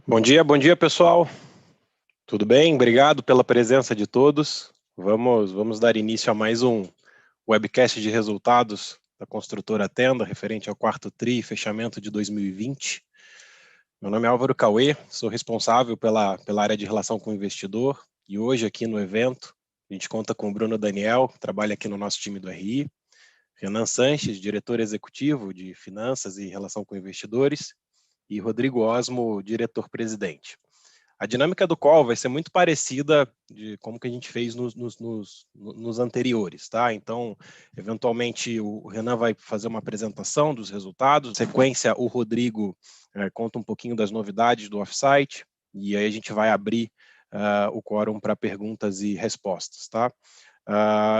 Bom dia pessoal. Tudo bem? Obrigado pela presença de todos. Vamos dar início a mais um webcast de resultados da construtora Tenda, referente ao quarto TRI, fechamento de 2020. Meu nome é Álvaro Cauê, sou responsável pela área de relação com o investidor, e hoje aqui no evento a gente conta com o Bruno Daniel, que trabalha aqui no nosso time do RI, Renan Sanches, diretor executivo de Finanças e Relação com Investidores, e Rodrigo Osmo, diretor-presidente. A dinâmica do call vai ser muito parecida de como que a gente fez nos anteriores, tá? Então, eventualmente, o Renan vai fazer uma apresentação dos resultados, na sequência, o Rodrigo conta um pouquinho das novidades do offsite, e aí a gente vai abrir o quórum para perguntas e respostas, tá?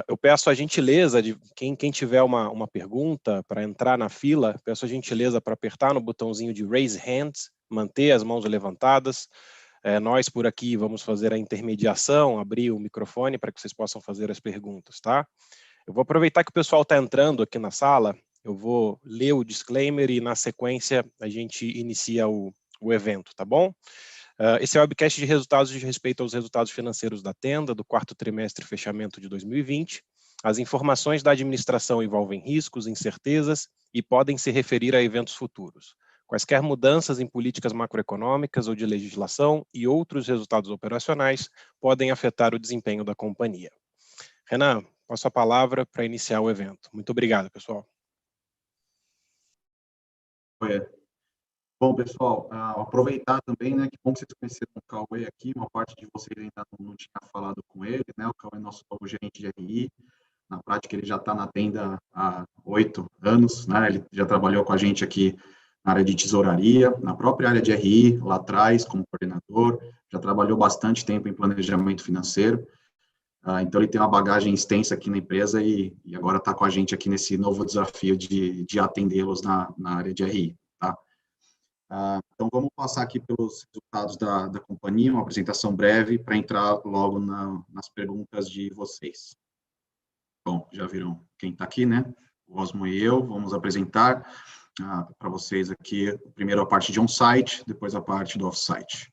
Eu peço a gentileza de quem tiver uma pergunta para entrar na fila, peço a gentileza para apertar no botãozinho de Raise Hands, manter as mãos levantadas. Nós por aqui vamos fazer a intermediação, abrir o microfone para que vocês possam fazer as perguntas, tá? Eu vou aproveitar que o pessoal está entrando aqui na sala, eu vou ler o disclaimer e na sequência a gente inicia o evento, tá bom? Esse é o webcast de resultados de respeito aos resultados financeiros da Tenda do quarto trimestre fechamento de 2020. As informações da administração envolvem riscos, incertezas e podem se referir a eventos futuros. Quaisquer mudanças em políticas macroeconômicas ou de legislação e outros resultados operacionais podem afetar o desempenho da companhia. Renan, passo a palavra para iniciar o evento. Muito obrigado, pessoal. Bom, pessoal, aproveitar também, né, que bom que vocês conheceram o Cauê aqui, uma parte de vocês ainda não tinha falado com ele, né, o Cauê é nosso novo gerente de RI, na prática ele já está na Tenda há 8 anos, né, ele já trabalhou com a gente aqui na área de tesouraria, na própria área de RI, lá atrás, como coordenador, já trabalhou bastante tempo em planejamento financeiro, então ele tem uma bagagem extensa aqui na empresa e agora está com a gente aqui nesse novo desafio de atendê-los na área de RI, tá? Então, vamos passar aqui pelos resultados da companhia, uma apresentação breve para entrar logo nas perguntas de vocês. Bom, já viram quem está aqui, né? O Osmo e eu vamos apresentar para vocês aqui, primeiro a parte de on-site, depois a parte do off-site.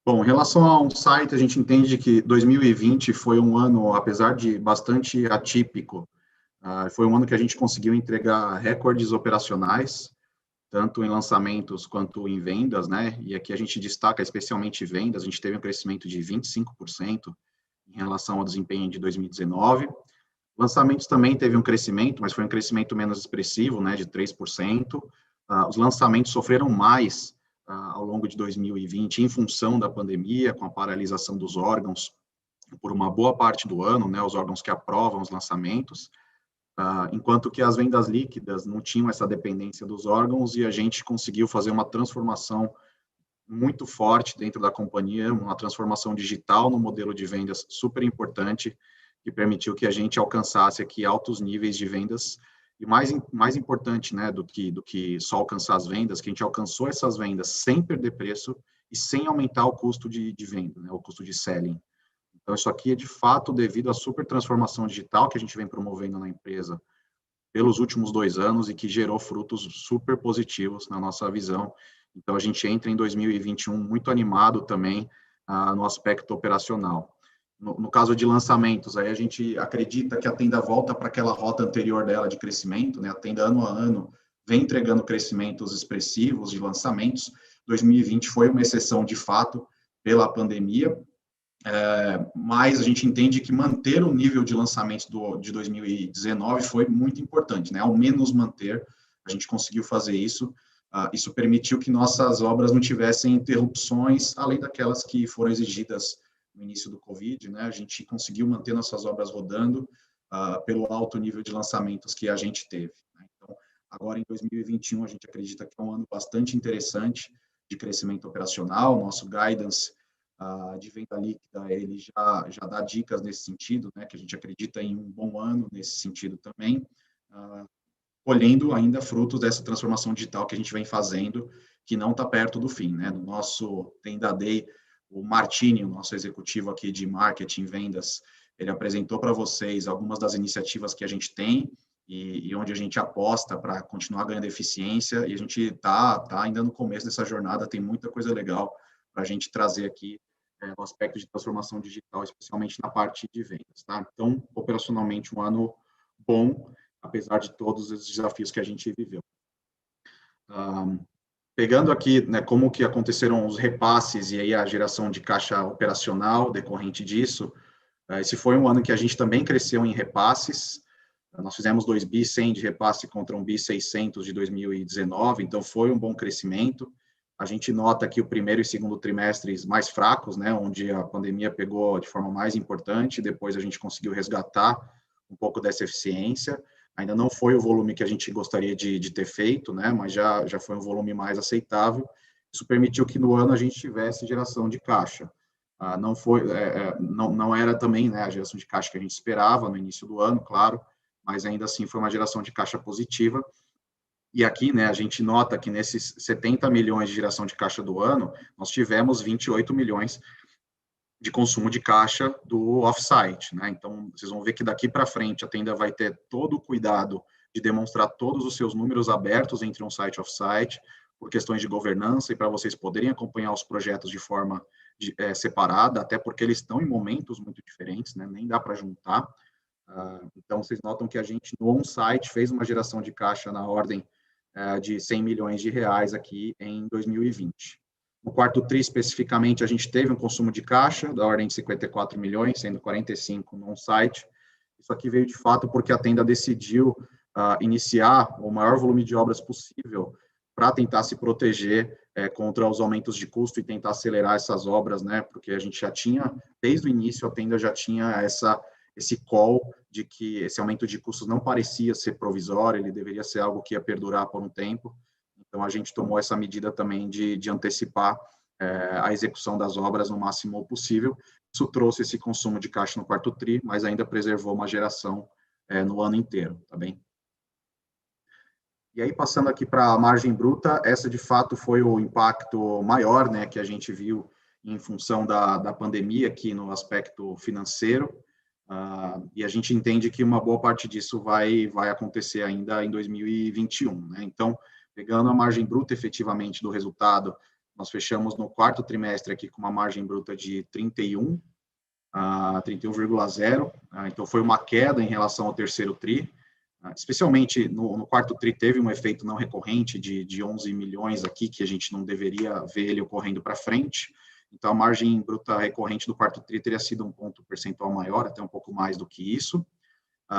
Bom, em relação ao on-site, a gente entende que 2020 foi um ano, apesar de bastante atípico, foi um ano que a gente conseguiu entregar recordes operacionais, tanto em lançamentos quanto em vendas, né? E aqui a gente destaca especialmente vendas, a gente teve um crescimento de 25% em relação ao desempenho de 2019. Lançamentos também teve um crescimento, mas foi um crescimento menos expressivo, né, de 3%. Os lançamentos sofreram mais ao longo de 2020 em função da pandemia, com a paralisação dos órgãos por uma boa parte do ano, né, os órgãos que aprovam os lançamentos. Enquanto que as vendas líquidas não tinham essa dependência dos órgãos e a gente conseguiu fazer uma transformação muito forte dentro da companhia, uma transformação digital no modelo de vendas super importante, que permitiu que a gente alcançasse aqui altos níveis de vendas e mais importante, né, do que só alcançar as vendas, que a gente alcançou essas vendas sem perder preço e sem aumentar o custo de venda, né, o custo de selling. Então, isso aqui é, de fato, devido à super transformação digital que a gente vem promovendo na empresa pelos últimos 2 anos e que gerou frutos super positivos na nossa visão. Então, a gente entra em 2021 muito animado também no aspecto operacional. No caso de lançamentos, aí a gente acredita que a Tenda volta para aquela rota anterior dela de crescimento, né? A Tenda, ano a ano, vem entregando crescimentos expressivos de lançamentos. 2020 foi uma exceção, de fato, pela pandemia, mas a gente entende que manter o nível de lançamentos de 2019 foi muito importante, né? Ao menos manter, a gente conseguiu fazer isso. Isso permitiu que nossas obras não tivessem interrupções, além daquelas que foram exigidas no início do Covid, né? A gente conseguiu manter nossas obras rodando pelo alto nível de lançamentos que a gente teve, né? Então, agora em 2021, a gente acredita que é um ano bastante interessante de crescimento operacional. Nosso guidance de venda líquida, ele já dá dicas nesse sentido, né, que a gente acredita em um bom ano nesse sentido também, colhendo ainda frutos dessa transformação digital que a gente vem fazendo, que não está perto do fim, né? No nosso Tenda Day, o Martini, o nosso executivo aqui de marketing e vendas, ele apresentou para vocês algumas das iniciativas que a gente tem e onde a gente aposta para continuar ganhando eficiência, e a gente está ainda no começo dessa jornada, tem muita coisa legal para a gente trazer aqui no aspecto de transformação digital, especialmente na parte de vendas, tá? Então, operacionalmente, um ano bom, apesar de todos os desafios que a gente viveu. Pegando aqui, né, como que aconteceram os repasses e aí a geração de caixa operacional decorrente disso, esse foi um ano que a gente também cresceu em repasses. Nós fizemos 2 bi 100 de repasse contra 1 bi 600 de 2019, então foi um bom crescimento. A gente nota que o primeiro e segundo trimestres mais fracos, né, onde a pandemia pegou de forma mais importante, depois a gente conseguiu resgatar um pouco dessa eficiência. Ainda não foi o volume que a gente gostaria de ter feito, né, mas já foi um volume mais aceitável. Isso permitiu que no ano a gente tivesse geração de caixa. Não foi, não era também, né, a geração de caixa que a gente esperava no início do ano, claro, mas ainda assim foi uma geração de caixa positiva. E aqui, né, a gente nota que nesses 70 milhões de geração de caixa do ano, nós tivemos 28 milhões de consumo de caixa do off-site, né? Então, vocês vão ver que daqui para frente a Tenda vai ter todo o cuidado de demonstrar todos os seus números abertos entre on-site e off-site, por questões de governança e para vocês poderem acompanhar os projetos de forma separada, até porque eles estão em momentos muito diferentes, né? Nem dá para juntar. Então, vocês notam que a gente, no on-site, fez uma geração de caixa na ordem de 100 milhões de reais aqui em 2020. No quarto TRI, especificamente, a gente teve um consumo de caixa da ordem de 54 milhões, sendo 45 no on-site. Isso aqui veio, de fato, porque a Tenda decidiu iniciar o maior volume de obras possível para tentar se proteger contra os aumentos de custo e tentar acelerar essas obras, né? Porque a gente já tinha, desde o início, a Tenda já tinha esse call de que esse aumento de custos não parecia ser provisório, ele deveria ser algo que ia perdurar por um tempo. Então, a gente tomou essa medida também de antecipar a execução das obras no máximo possível. Isso trouxe esse consumo de caixa no quarto TRI, mas ainda preservou uma geração no ano inteiro, tá bem? E aí, passando aqui para a margem bruta, essa de fato foi o impacto maior, né, que a gente viu em função da pandemia aqui no aspecto financeiro. E a gente entende que uma boa parte disso vai acontecer ainda em 2021, né? Então, pegando a margem bruta efetivamente do resultado, nós fechamos no quarto trimestre aqui com uma margem bruta de 31,0, então foi uma queda em relação ao terceiro TRI, especialmente no quarto TRI teve um efeito não recorrente de 11 milhões aqui, que a gente não deveria ver ele ocorrendo para frente. Então, a margem bruta recorrente do quarto TRI teria sido um ponto percentual maior, até um pouco mais do que isso.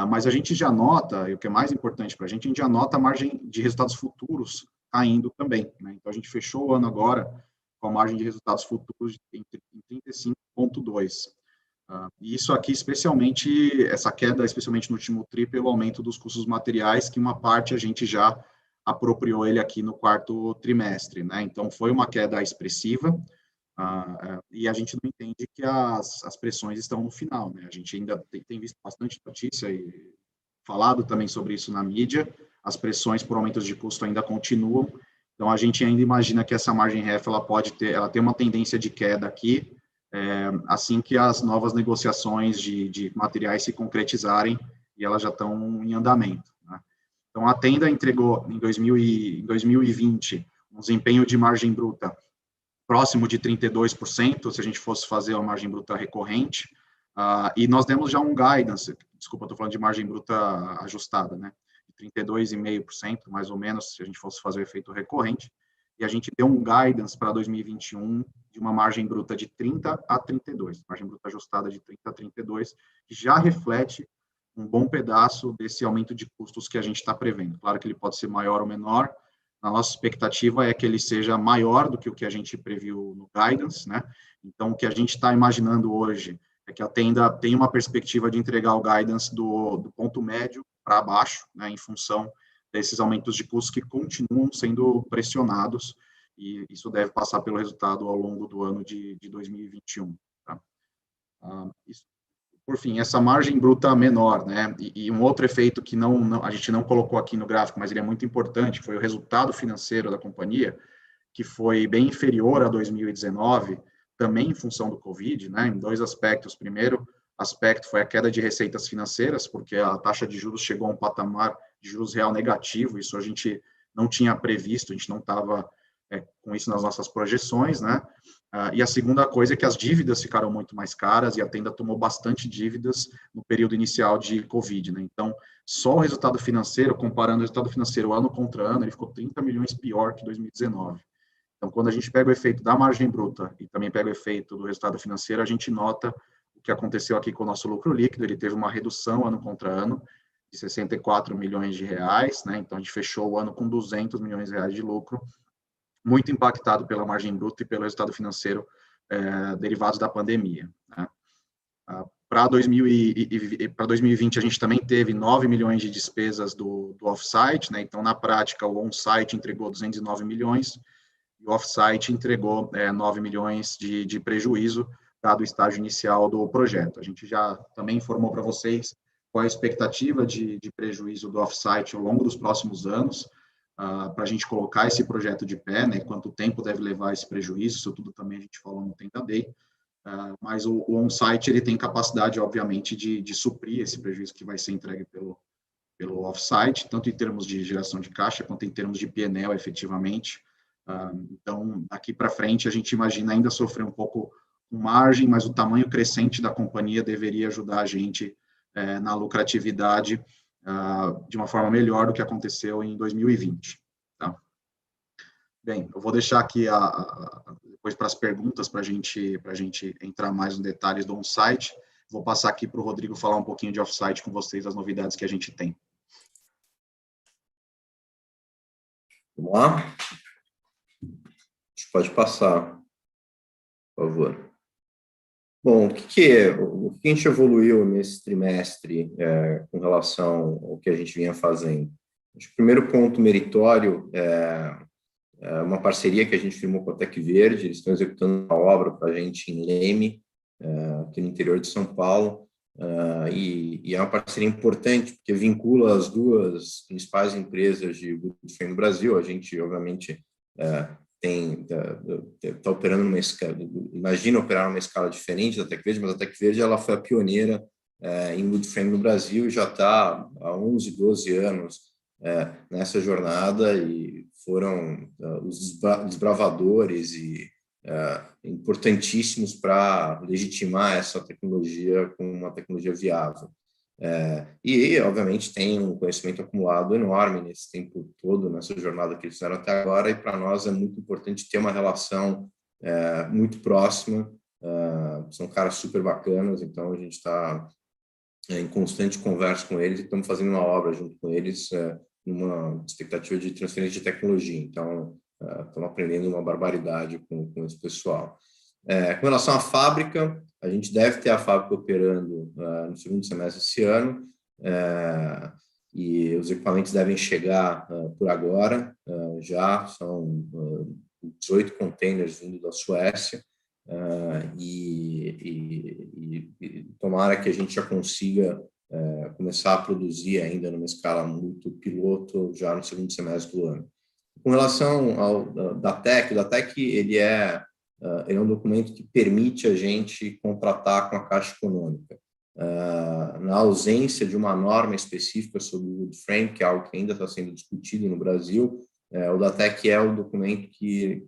Mas a gente já nota, e o que é mais importante para a gente já nota a margem de resultados futuros caindo também, né? Então, a gente fechou o ano agora com a margem de resultados futuros em 35,2. E isso aqui, especialmente, essa queda, especialmente no último TRI, pelo aumento dos custos materiais, que uma parte a gente já apropriou ele aqui no quarto trimestre, né? Então, foi uma queda expressiva. E a gente não entende que as pressões estão no final, né? A gente ainda tem visto bastante notícia e falado também sobre isso na mídia, as pressões por aumentos de custo ainda continuam, então a gente ainda imagina que essa margem REF ela tem uma tendência de queda aqui, assim que as novas negociações de materiais se concretizarem e elas já estão em andamento, né? Então a Tenda entregou em 2020 um desempenho de margem bruta próximo de 32%, se a gente fosse fazer a margem bruta recorrente, e nós demos já um guidance, desculpa, estou falando de margem bruta ajustada, né, de 32,5%, mais ou menos, se a gente fosse fazer o efeito recorrente, e a gente deu um guidance para 2021 de uma margem bruta de 30 a 32, margem bruta ajustada de 30 a 32, que já reflete um bom pedaço desse aumento de custos que a gente está prevendo. Claro que ele pode ser maior ou menor, a nossa expectativa é que ele seja maior do que o que a gente previu no guidance, né? Então, o que a gente está imaginando hoje é que a Tenda tem uma perspectiva de entregar o guidance do ponto médio para baixo, né, em função desses aumentos de custos que continuam sendo pressionados, e isso deve passar pelo resultado ao longo do ano de 2021. Tá? Por fim, essa margem bruta menor, né? E um outro efeito que a gente não colocou aqui no gráfico, mas ele é muito importante, foi o resultado financeiro da companhia, que foi bem inferior a 2019, também em função do Covid, né? Em dois aspectos. Primeiro, aspecto foi a queda de receitas financeiras, porque a taxa de juros chegou a um patamar de juros real negativo, isso a gente não tinha previsto, a gente não estava com isso nas nossas projeções, né? E a segunda coisa é que as dívidas ficaram muito mais caras e a Tenda tomou bastante dívidas no período inicial de Covid, né? Então, só o resultado financeiro, comparando o resultado financeiro ano contra ano, ele ficou 30 milhões pior que 2019. Então, quando a gente pega o efeito da margem bruta e também pega o efeito do resultado financeiro, a gente nota o que aconteceu aqui com o nosso lucro líquido, ele teve uma redução ano contra ano de 64 milhões de reais, né? Então, a gente fechou o ano com 200 milhões de reais de lucro, muito impactado pela margem bruta e pelo resultado financeiro derivados da pandemia, né? Para 2020, a gente também teve 9 milhões de despesas do off-site, né? Então, na prática, o on-site entregou 209 milhões e o off-site entregou 9 milhões de prejuízo, dado o estágio inicial do projeto. A gente já também informou para vocês qual é a expectativa de prejuízo do off-site ao longo dos próximos anos, para a gente colocar esse projeto de pé, né? Quanto tempo deve levar esse prejuízo, isso tudo também a gente falou no Tenda Day. Mas o on-site ele tem capacidade, obviamente, de suprir esse prejuízo que vai ser entregue pelo off-site, tanto em termos de geração de caixa, quanto em termos de P&L, efetivamente. Então, daqui para frente, a gente imagina ainda sofrer um pouco com margem, mas o tamanho crescente da companhia deveria ajudar a gente na lucratividade de uma forma melhor do que aconteceu em 2020. Tá? Bem, eu vou deixar aqui depois para as perguntas, para a gente entrar mais nos detalhes do on-site. Vou passar aqui para o Rodrigo falar um pouquinho de off-site com vocês, as novidades que a gente tem. Vamos lá? A gente pode passar, por favor. Bom, o que a gente evoluiu nesse trimestre com relação ao que a gente vinha fazendo? Acho que o primeiro ponto meritório é uma parceria que a gente firmou com a Tec Verde. Eles estão executando uma obra para a gente em Leme, aqui no interior de São Paulo, e é uma parceria importante, porque vincula as duas principais empresas de wood frame no Brasil. A gente, obviamente, está operando numa escala, imagina operar numa escala diferente da Tec Verde, mas a Tec Verde ela foi a pioneira em wood frame no Brasil e já está há 11, 12 anos nessa jornada, e foram os desbravadores e importantíssimos para legitimar essa tecnologia como uma tecnologia viável. E, obviamente, tem um conhecimento acumulado enorme nesse tempo todo, nessa jornada que eles fizeram até agora, e para nós é muito importante ter uma relação muito próxima. São caras super bacanas, então a gente está em constante conversa com eles e estamos fazendo uma obra junto com eles, numa expectativa de transferência de tecnologia. Então, estamos aprendendo uma barbaridade com esse pessoal. Com relação à fábrica, a gente deve ter a fábrica operando no segundo semestre desse ano, e os equipamentos devem chegar por agora. Já são 18 containers vindo da Suécia, e tomara que a gente já consiga começar a produzir ainda numa escala muito piloto já no segundo semestre do ano. Com relação ao DATEC, o DATEC ele é um documento que permite a gente contratar com a Caixa Econômica. Na ausência de uma norma específica sobre o wood frame, que é algo que ainda está sendo discutido no Brasil, o DATEC é o documento que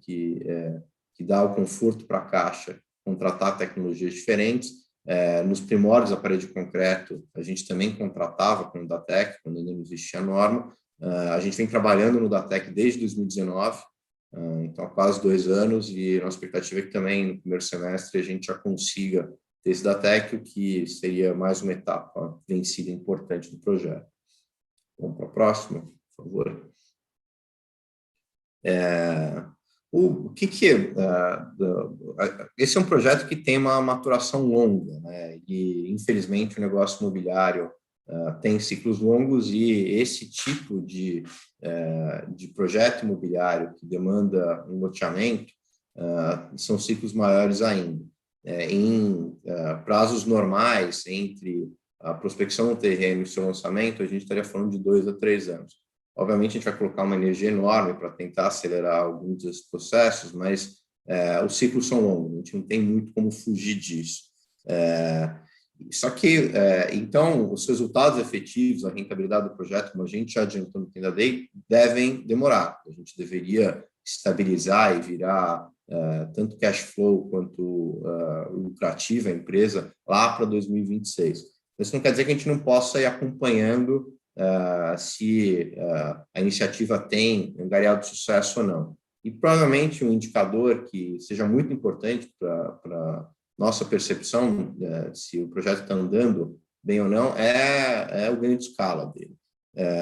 dá o conforto para a Caixa contratar tecnologias diferentes. Nos primórdios da parede de concreto, a gente também contratava com o DATEC, quando ainda não existia a norma. A gente vem trabalhando no DATEC desde 2019, então há quase 2 anos, e a nossa expectativa é que também no primeiro semestre a gente já consiga ter esse DATEC, o que seria mais uma etapa vencida importante do projeto. Vamos para a próxima, por favor. Esse é um projeto que tem uma maturação longa, né? E infelizmente o negócio imobiliário tem ciclos longos, e esse tipo de projeto imobiliário que demanda um loteamento são ciclos maiores ainda. Em prazos normais, entre a prospecção do terreno e o seu lançamento, a gente estaria falando de 2 a 3 anos. Obviamente, a gente vai colocar uma energia enorme para tentar acelerar alguns desses processos, mas os ciclos são longos, a gente não tem muito como fugir disso. Só que, então, os resultados efetivos, a rentabilidade do projeto, como a gente já adiantou no Tenda Day, devem demorar. A gente deveria estabilizar e virar tanto cash flow quanto lucrativa a empresa lá para 2026. Isso não quer dizer que a gente não possa ir acompanhando se a iniciativa tem angariado de sucesso ou não. E provavelmente um indicador que seja muito importante para nossa percepção se o projeto está andando bem ou não é o ganho de escala dele.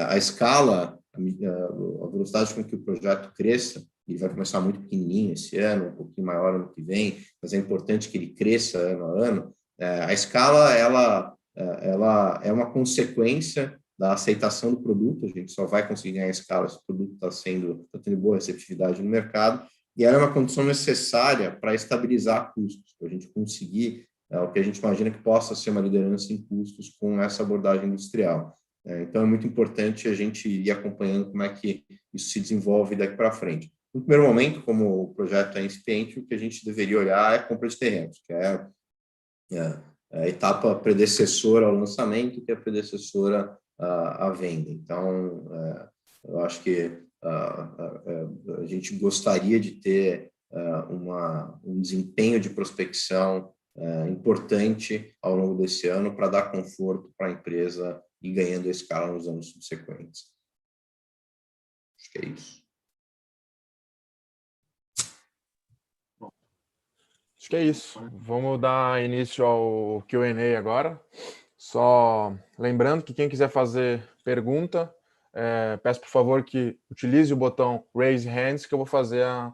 A escala, a velocidade com que o projeto cresça, ele vai começar muito pequenininho esse ano, um pouquinho maior ano que vem, mas é importante que ele cresça ano a ano. A escala, ela é uma consequência da aceitação do produto. A gente só vai conseguir ganhar escala se o produto está tendo boa receptividade no mercado, e ela é uma condição necessária para estabilizar custos, para a gente conseguir o que a gente imagina que possa ser uma liderança em custos com essa abordagem industrial. Então, é muito importante a gente ir acompanhando como é que isso se desenvolve daqui para frente. No primeiro momento, como o projeto é incipiente, o que a gente deveria olhar é a compra de terrenos, que é a etapa predecessora ao lançamento, que é a predecessora à venda. Então, eu acho que a gente gostaria de ter um desempenho de prospecção importante ao longo desse ano para dar conforto para a empresa e ganhando a escala nos anos subsequentes. Acho que é isso. Acho que é isso. Vamos dar início ao Q&A agora. Só lembrando que quem quiser fazer pergunta, peço por favor que utilize o botão Raise Hands, que eu vou fazer a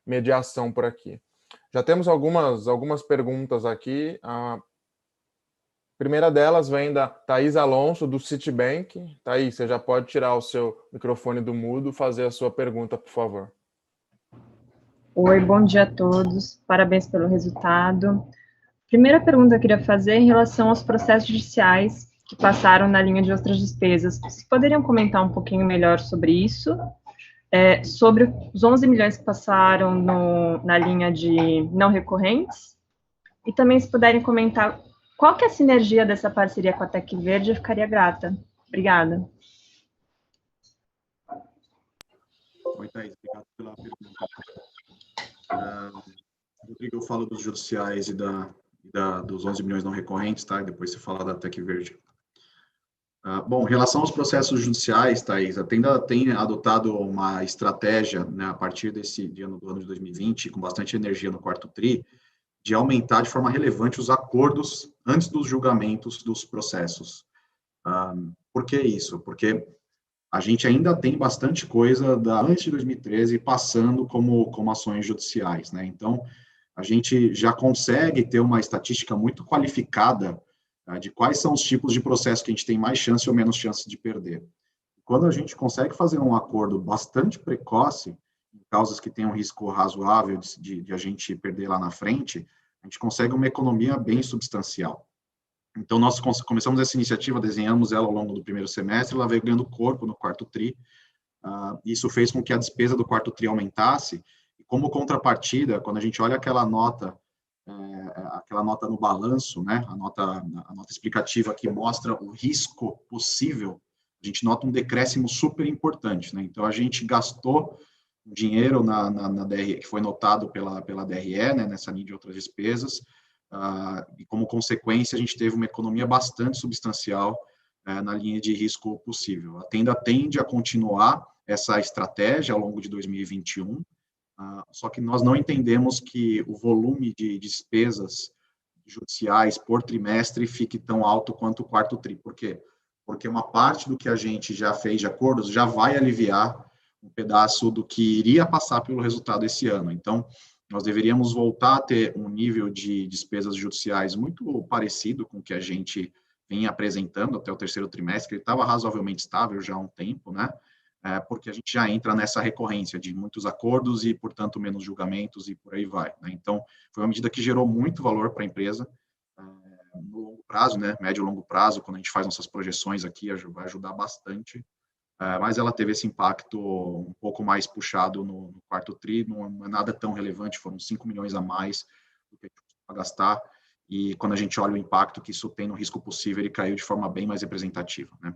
mediação por aqui. Já temos algumas perguntas aqui. A primeira delas vem da Thaís Alonso, do Citibank. Thaís, você já pode tirar o seu microfone do mudo e fazer a sua pergunta, por favor. Oi, bom dia a todos. Parabéns pelo resultado. Primeira pergunta que eu queria fazer é em relação aos processos judiciais que passaram na linha de outras despesas. Vocês poderiam comentar um pouquinho melhor sobre isso? Sobre os 11 milhões que passaram na linha de não recorrentes? E também, se puderem comentar qual que é a sinergia dessa parceria com a Tec Verde, eu ficaria grata. Obrigada. Oi, Thaís, obrigado pela pergunta. Rodrigo, eu falo dos judiciais e dos 11 milhões não recorrentes, tá? E depois você fala da Tec Verde. Bom, em relação aos processos judiciais, Thaís, a Tenda tem adotado uma estratégia, né, a partir do ano de 2020, com bastante energia no quarto TRI, de aumentar de forma relevante os acordos antes dos julgamentos dos processos. Por que isso? Porque a gente ainda tem bastante coisa antes de 2013 passando como ações judiciais, né? Então, a gente já consegue ter uma estatística muito qualificada de quais são os tipos de processo que a gente tem mais chance ou menos chance de perder. Quando a gente consegue fazer um acordo bastante precoce, em causas que têm um risco razoável de a gente perder lá na frente, a gente consegue uma economia bem substancial. Então, nós começamos essa iniciativa, desenhamos ela ao longo do primeiro semestre, ela veio ganhando corpo no quarto TRI, isso fez com que a despesa do quarto TRI aumentasse, e como contrapartida, quando a gente olha aquela nota no balanço, né, a nota explicativa que mostra o risco possível, a gente nota um decréscimo super importante, né? Então, a gente gastou dinheiro na DRE, que foi notado pela DRE, né, nessa linha de outras despesas, e como consequência, a gente teve uma economia bastante substancial na linha de risco possível. A Tenda tende a continuar essa estratégia ao longo de 2021, só que nós não entendemos que o volume de despesas judiciais por trimestre fique tão alto quanto o quarto TRI. Por quê? Porque uma parte do que a gente já fez de acordos já vai aliviar um pedaço do que iria passar pelo resultado esse ano. Então, nós deveríamos voltar a ter um nível de despesas judiciais muito parecido com o que a gente vinha apresentando até o terceiro trimestre. Ele estava razoavelmente estável já há um tempo, né? Porque a gente já entra nessa recorrência de muitos acordos e, portanto, menos julgamentos e por aí vai, né? Então, foi uma medida que gerou muito valor para a empresa no longo prazo, né? Médio e longo prazo, quando a gente faz nossas projeções aqui, vai ajudar bastante. Mas ela teve esse impacto um pouco mais puxado no quarto TRI, não é nada tão relevante, foram 5 milhões a mais do que a gente costuma gastar, e quando a gente olha o impacto que isso tem no risco possível, ele caiu de forma bem mais representativa, né?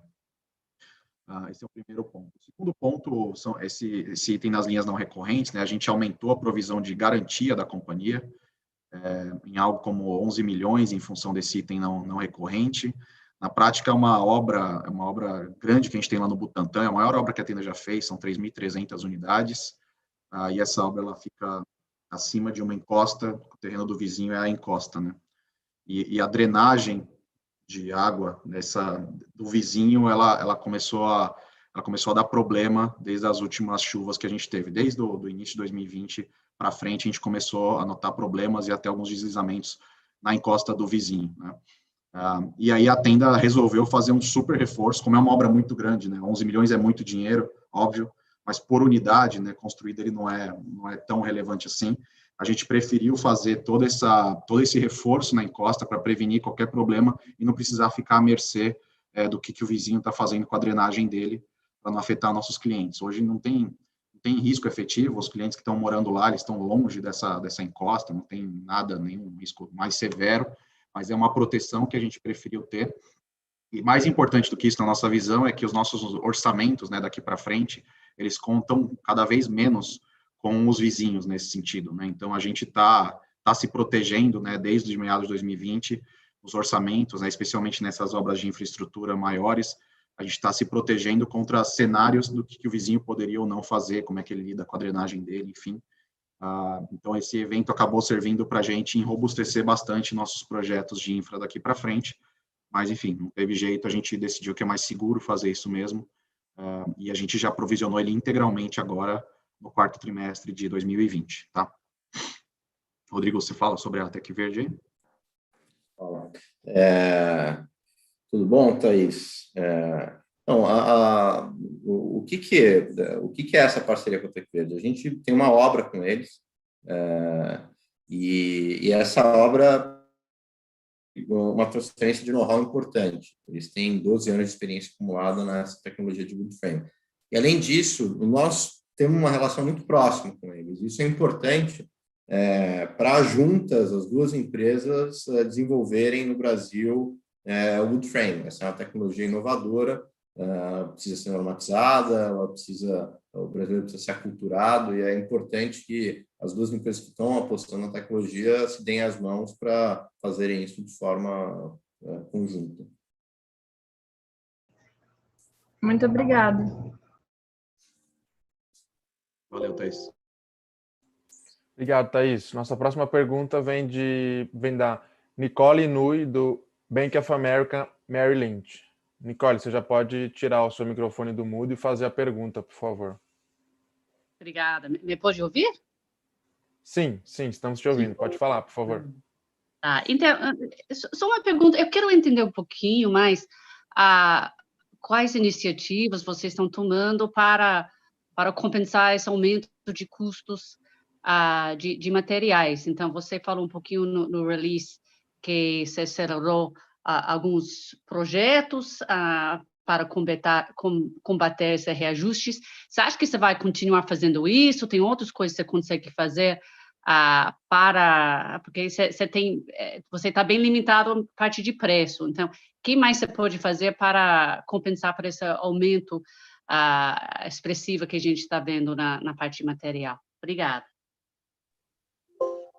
Esse é o primeiro ponto. O segundo ponto são esse item nas linhas não recorrentes, né? A gente aumentou a provisão de garantia da companhia em algo como 11 milhões em função desse item não recorrente. Na prática, é uma obra grande que a gente tem lá no Butantã, é a maior obra que a Tenda já fez, são 3.300 unidades, e essa obra ela fica acima de uma encosta, o terreno do vizinho é a encosta, né? E a drenagem de água do vizinho, ela começou a dar problema desde as últimas chuvas que a gente teve. Desde o início de 2020 para frente, a gente começou a notar problemas e até alguns deslizamentos na encosta do vizinho, né? E aí a Tenda resolveu fazer um super reforço, como é uma obra muito grande, né? 11 milhões é muito dinheiro, óbvio, mas por unidade, né, construída, ele não é tão relevante assim. A gente preferiu fazer todo esse reforço na encosta para prevenir qualquer problema e não precisar ficar à mercê do que o vizinho está fazendo com a drenagem dele, para não afetar nossos clientes. Hoje não tem risco efetivo, os clientes que estão morando lá, eles estão longe dessa encosta, não tem nada, nenhum risco mais severo, mas é uma proteção que a gente preferiu ter. E mais importante do que isso, na nossa visão, é que os nossos orçamentos, né, daqui para frente, eles contam cada vez menos com os vizinhos nesse sentido, né? Então, a gente tá se protegendo, né, desde os meados de 2020, os orçamentos, né, especialmente nessas obras de infraestrutura maiores, a gente está se protegendo contra cenários do que o vizinho poderia ou não fazer, como é que ele lida com a drenagem dele, enfim. Então, esse evento acabou servindo para a gente enrobustecer bastante nossos projetos de infra daqui para frente, mas, enfim, não teve jeito, a gente decidiu que é mais seguro fazer isso mesmo, e a gente já provisionou ele integralmente agora no quarto trimestre de 2020, tá? Rodrigo, você fala sobre a Tec Verde aí? Olá. Tudo bom, Thaís? Não, o que é essa parceria com a Tec Verde? A gente tem uma obra com eles, e essa obra uma transferência de know-how importante. Eles têm 12 anos de experiência acumulada nessa tecnologia de wood frame. E, além disso, nós temos uma relação muito próxima com eles. Isso é importante para juntas as duas empresas desenvolverem no Brasil o wood frame. Essa é uma tecnologia inovadora, precisa ser normatizada, o brasileiro precisa ser aculturado, e é importante que as duas empresas que estão apostando na tecnologia se deem as mãos para fazerem isso de forma conjunta. Muito obrigada. Valeu, Thaís. Obrigado, Thaís. Nossa próxima pergunta vem da Nicole Nui, do Bank of America Merrill Lynch. Nicole, você já pode tirar o seu microfone do mudo e fazer a pergunta, por favor. Obrigada. Me pode ouvir? Sim, estamos te ouvindo. Pode falar, por favor. Tá. Então, só uma pergunta. Eu quero entender um pouquinho mais quais iniciativas vocês estão tomando para compensar esse aumento de custos de materiais. Então, você falou um pouquinho no release que você acelerou alguns projetos para combater esses reajustes. Você acha que você vai continuar fazendo isso? Tem outras coisas que você consegue fazer porque você está bem limitado na parte de preço. Então, o que mais você pode fazer para compensar por esse aumento expressivo que a gente está vendo na parte de material? Obrigada.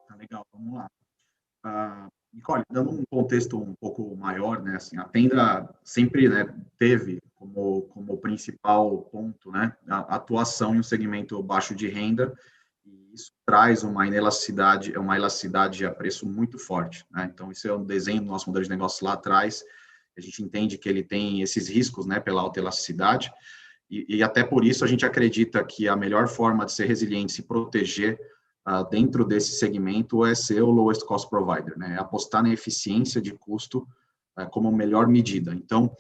Tá legal, vamos lá. Nicole, dando um contexto um pouco maior, né, assim, a Tenda sempre, né, teve como principal ponto, né, a atuação em um segmento baixo de renda, e isso traz uma elasticidade a preço muito forte, né? Então, isso é um desenho do nosso modelo de negócio lá atrás. A gente entende que ele tem esses riscos, né, pela alta elasticidade, e até por isso a gente acredita que a melhor forma de ser resiliente, se proteger dentro desse segmento, é ser o lowest cost provider, né? Apostar na eficiência de custo como melhor medida. Então,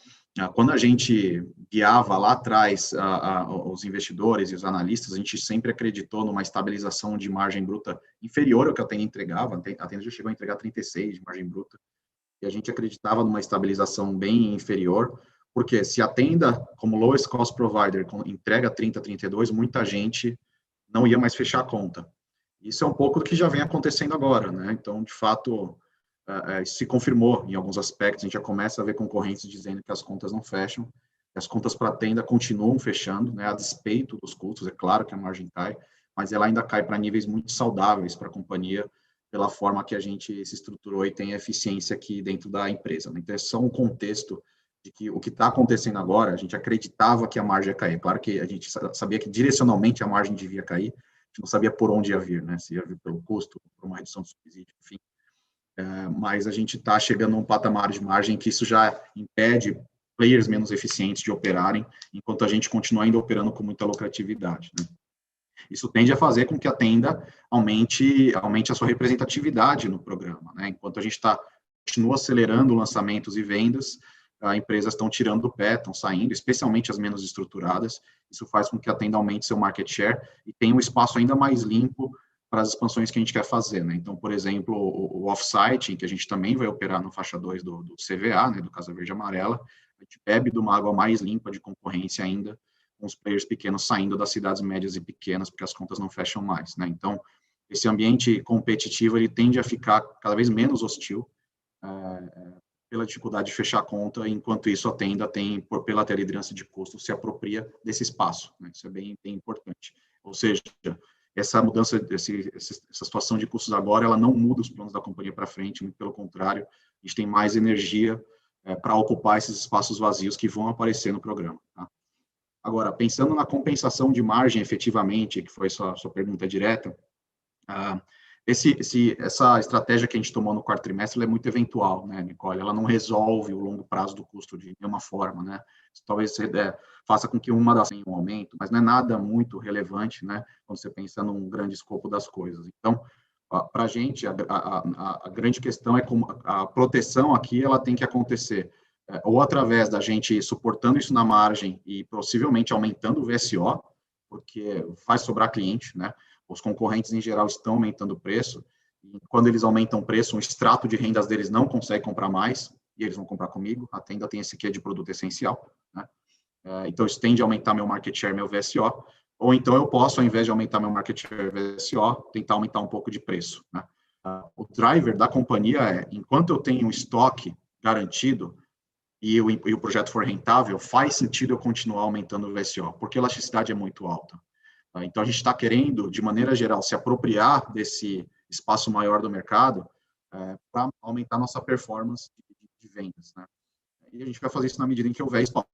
quando a gente guiava lá atrás os investidores e os analistas, a gente sempre acreditou numa estabilização de margem bruta inferior ao que a Tenda entregava. A Tenda já chegou a entregar 36% de margem bruta, e a gente acreditava numa estabilização bem inferior, porque se a Tenda, como lowest cost provider, entrega 30%, 32%, muita gente não ia mais fechar a conta. Isso é um pouco do que já vem acontecendo agora, né? Então, de fato, isso se confirmou em alguns aspectos. A gente já começa a ver concorrentes dizendo que as contas não fecham, que as contas para a tenda continuam fechando, né, a despeito dos custos. É claro que a margem cai, mas ela ainda cai para níveis muito saudáveis para a companhia, pela forma que a gente se estruturou e tem eficiência aqui dentro da empresa, né? Então, é só um contexto de que o que está acontecendo agora, a gente acreditava que a margem ia cair. Claro que a gente sabia que direcionalmente a margem devia cair, a gente não sabia por onde ia vir, né? Se ia vir pelo custo, por uma redução do subsídio, enfim. Mas a gente está chegando a um patamar de margem que isso já impede players menos eficientes de operarem, enquanto a gente continua ainda operando com muita lucratividade, né? Isso tende a fazer com que a tenda aumente a sua representatividade no programa, né? Enquanto a gente continua acelerando lançamentos e vendas, as empresas estão tirando do pé, estão saindo, especialmente as menos estruturadas. Isso faz com que a tenda aumente seu market share e tenha um espaço ainda mais limpo para as expansões que a gente quer fazer, né? Então, por exemplo, o off-site, que a gente também vai operar no faixa 2 do CVA, né, do Casa Verde Amarela, a gente bebe de uma água mais limpa de concorrência ainda, com os players pequenos saindo das cidades médias e pequenas, porque as contas não fecham mais, né? Então, esse ambiente competitivo, ele tende a ficar cada vez menos hostil, pela dificuldade de fechar a conta, enquanto isso a tenda pela ter liderança de custo, se apropria desse espaço, né? Isso é bem importante. Ou seja, essa mudança, essa situação de custos agora, ela não muda os planos da companhia para frente, muito pelo contrário, a gente tem mais energia para ocupar esses espaços vazios que vão aparecer no programa, tá? Agora, pensando na compensação de margem efetivamente, que foi sua pergunta direta, essa estratégia que a gente tomou no quarto trimestre é muito eventual, né, Nicole? Ela não resolve o longo prazo do custo de nenhuma forma, né? Talvez faça com que uma das tenha um aumento, mas não é nada muito relevante, né, quando você pensa num grande escopo das coisas. Então, para a gente, a grande questão é como a proteção aqui ela tem que acontecer ou através da gente suportando isso na margem e possivelmente aumentando o VSO, porque faz sobrar cliente, né? Os concorrentes, em geral, estão aumentando o preço, e quando eles aumentam o preço, um extrato de rendas deles não consegue comprar mais, e eles vão comprar comigo, a tenda tem esse quê de produto essencial, né? Então, isso tende a aumentar meu market share, meu VSO, ou então eu posso, ao invés de aumentar meu market share, VSO, tentar aumentar um pouco de preço, né? O driver da companhia enquanto eu tenho um estoque garantido, e o projeto for rentável, faz sentido eu continuar aumentando o VSO, porque a elasticidade é muito alta. Tá? Então, a gente está querendo, de maneira geral, se apropriar desse espaço maior do mercado para aumentar nossa performance de vendas, né? E a gente vai fazer isso na medida em que houver espaço.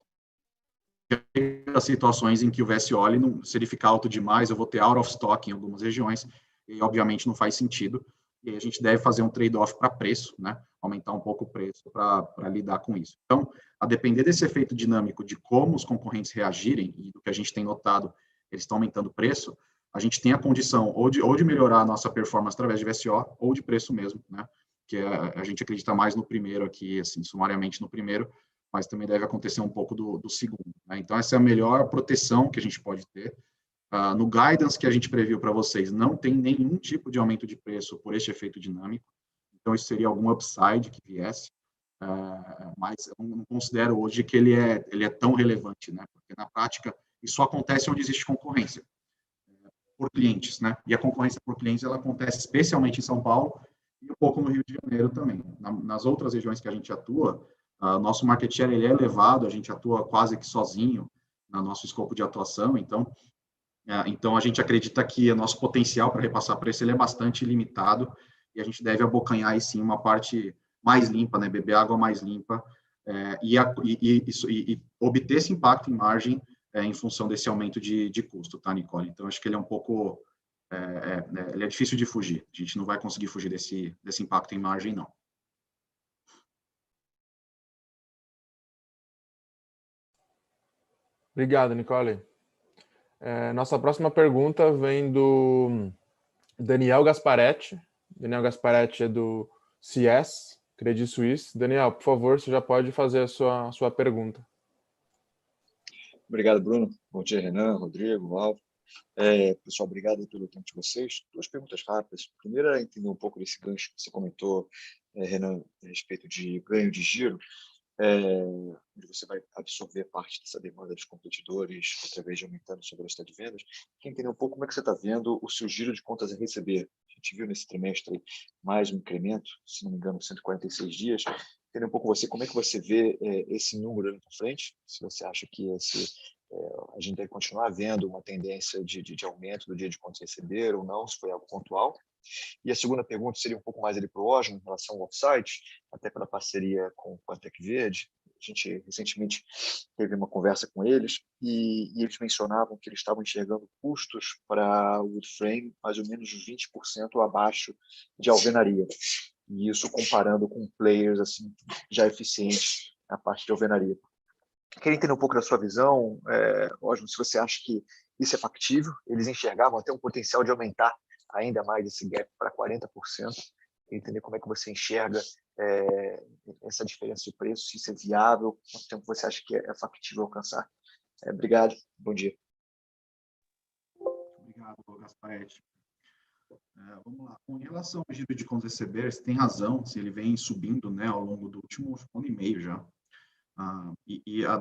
As situações em que o VSO, se ele ficar alto demais, eu vou ter out of stock em algumas regiões, e obviamente não faz sentido, e a gente deve fazer um trade-off para preço, né? Aumentar um pouco o preço para lidar com isso. Então, a depender desse efeito dinâmico de como os concorrentes reagirem, e do que a gente tem notado, eles estão aumentando o preço, a gente tem a condição ou de melhorar a nossa performance através de VSO, ou de preço mesmo, né? Que a gente acredita mais no primeiro aqui, assim, sumariamente no primeiro, mas também deve acontecer um pouco do segundo, né? Então, essa é a melhor proteção que a gente pode ter. No guidance que a gente previu para vocês, não tem nenhum tipo de aumento de preço por este efeito dinâmico, então isso seria algum upside que viesse, mas eu não considero hoje que ele é tão relevante, né? Porque na prática isso acontece onde existe concorrência por clientes, né? E a concorrência por clientes ela acontece especialmente em São Paulo e um pouco no Rio de Janeiro também. Nas outras regiões que a gente atua, nosso market share ele é elevado, a gente atua quase que sozinho no nosso escopo de atuação, então a gente acredita que o nosso potencial para repassar preço ele é bastante limitado e a gente deve abocanhar aí sim uma parte mais limpa, né, beber água mais limpa e obter esse impacto em margem em função desse aumento de custo, tá, Nicole? Então acho que ele é um pouco, ele é difícil de fugir, a gente não vai conseguir fugir desse impacto em margem, não. Obrigado, Nicole. Nossa próxima pergunta vem do Daniel Gasparetti. Daniel Gasparetti é do CS, Credit Suisse. Daniel, por favor, você já pode fazer a sua pergunta. Obrigado, Bruno. Bom dia, Renan, Rodrigo, Alvo. Pessoal, obrigado pelo tempo de vocês. Duas perguntas rápidas. Primeiro é entender um pouco desse gancho que você comentou, Renan, a respeito de ganho de giro, onde você vai absorver parte dessa demanda dos competidores através de aumentando sua velocidade de vendas. Quer entender um pouco como é que você está vendo o seu giro de contas a receber? A gente viu nesse trimestre mais um incremento, se não me engano, 146 dias. Entender um pouco você, como é que você vê esse número ali para frente, se você acha que a gente deve continuar vendo uma tendência de aumento do dia de contas receber ou não, se foi algo pontual. E a segunda pergunta seria um pouco mais ali para o Osmo, em relação ao offsite, até pela parceria com a Tec Verde. A gente recentemente teve uma conversa com eles e eles mencionavam que eles estavam enxergando custos para o wood frame mais ou menos 20% abaixo de alvenaria. E isso comparando com players assim, já eficientes na parte de alvenaria. Queria entender um pouco da sua visão, Osmo, se você acha que isso é factível. Eles enxergavam até um potencial de aumentar ainda mais esse gap para 40%. Entender como é que você enxerga essa diferença de preço, se isso é viável, quanto tempo você acha que é factível alcançar. Obrigado, bom dia. Obrigado, Gasparetti. Vamos lá. Com relação ao giro de contas receber, você tem razão, se ele vem subindo, né, ao longo do último ano e meio já.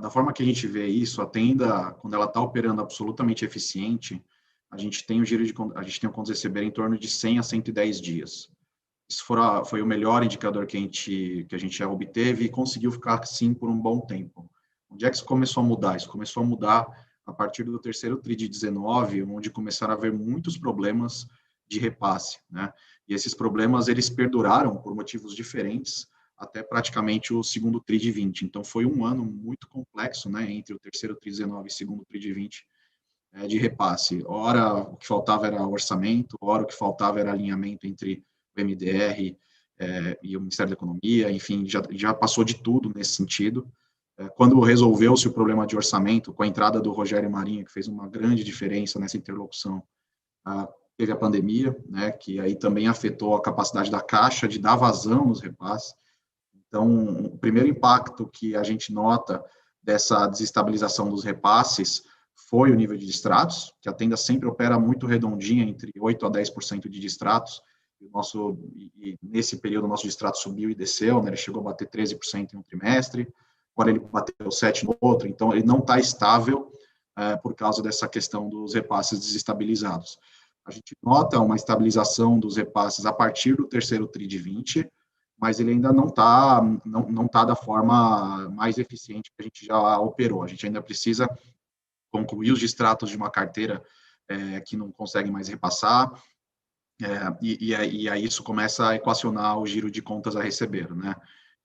Da forma que a gente vê isso, a tenda, quando ela está operando absolutamente eficiente, a gente tem o contas receber em torno de 100 a 110 dias. Isso foi o melhor indicador que a gente já obteve e conseguiu ficar assim por um bom tempo. Onde é que isso começou a mudar? Isso começou a mudar a partir do terceiro TRI de 19, onde começaram a haver muitos problemas de repasse, né? E esses problemas, eles perduraram por motivos diferentes até praticamente o segundo TRI de 20. Então, foi um ano muito complexo, né, entre o terceiro TRI de 19 e o segundo TRI de 20, de repasse. Ora, o que faltava era orçamento, ora, o que faltava era alinhamento entre o MDR e o Ministério da Economia, enfim, já passou de tudo nesse sentido. Quando resolveu-se o problema de orçamento, com a entrada do Rogério Marinho, que fez uma grande diferença nessa interlocução, teve a pandemia, né, que aí também afetou a capacidade da Caixa de dar vazão nos repasses. Então, o primeiro impacto que a gente nota dessa desestabilização dos repasses foi o nível de distratos, que a tenda sempre opera muito redondinha, entre 8% a 10% de distratos, e nesse período o nosso distrato subiu e desceu, né, ele chegou a bater 13% em um trimestre, agora ele bateu 7% no outro, então ele não está estável por causa dessa questão dos repasses desestabilizados. A gente nota uma estabilização dos repasses a partir do terceiro TRI de 20, mas ele ainda não tá da forma mais eficiente que a gente já operou. A gente ainda precisa concluir os distratos de uma carteira que não consegue mais repassar, e aí isso começa a equacionar o giro de contas a receber, né?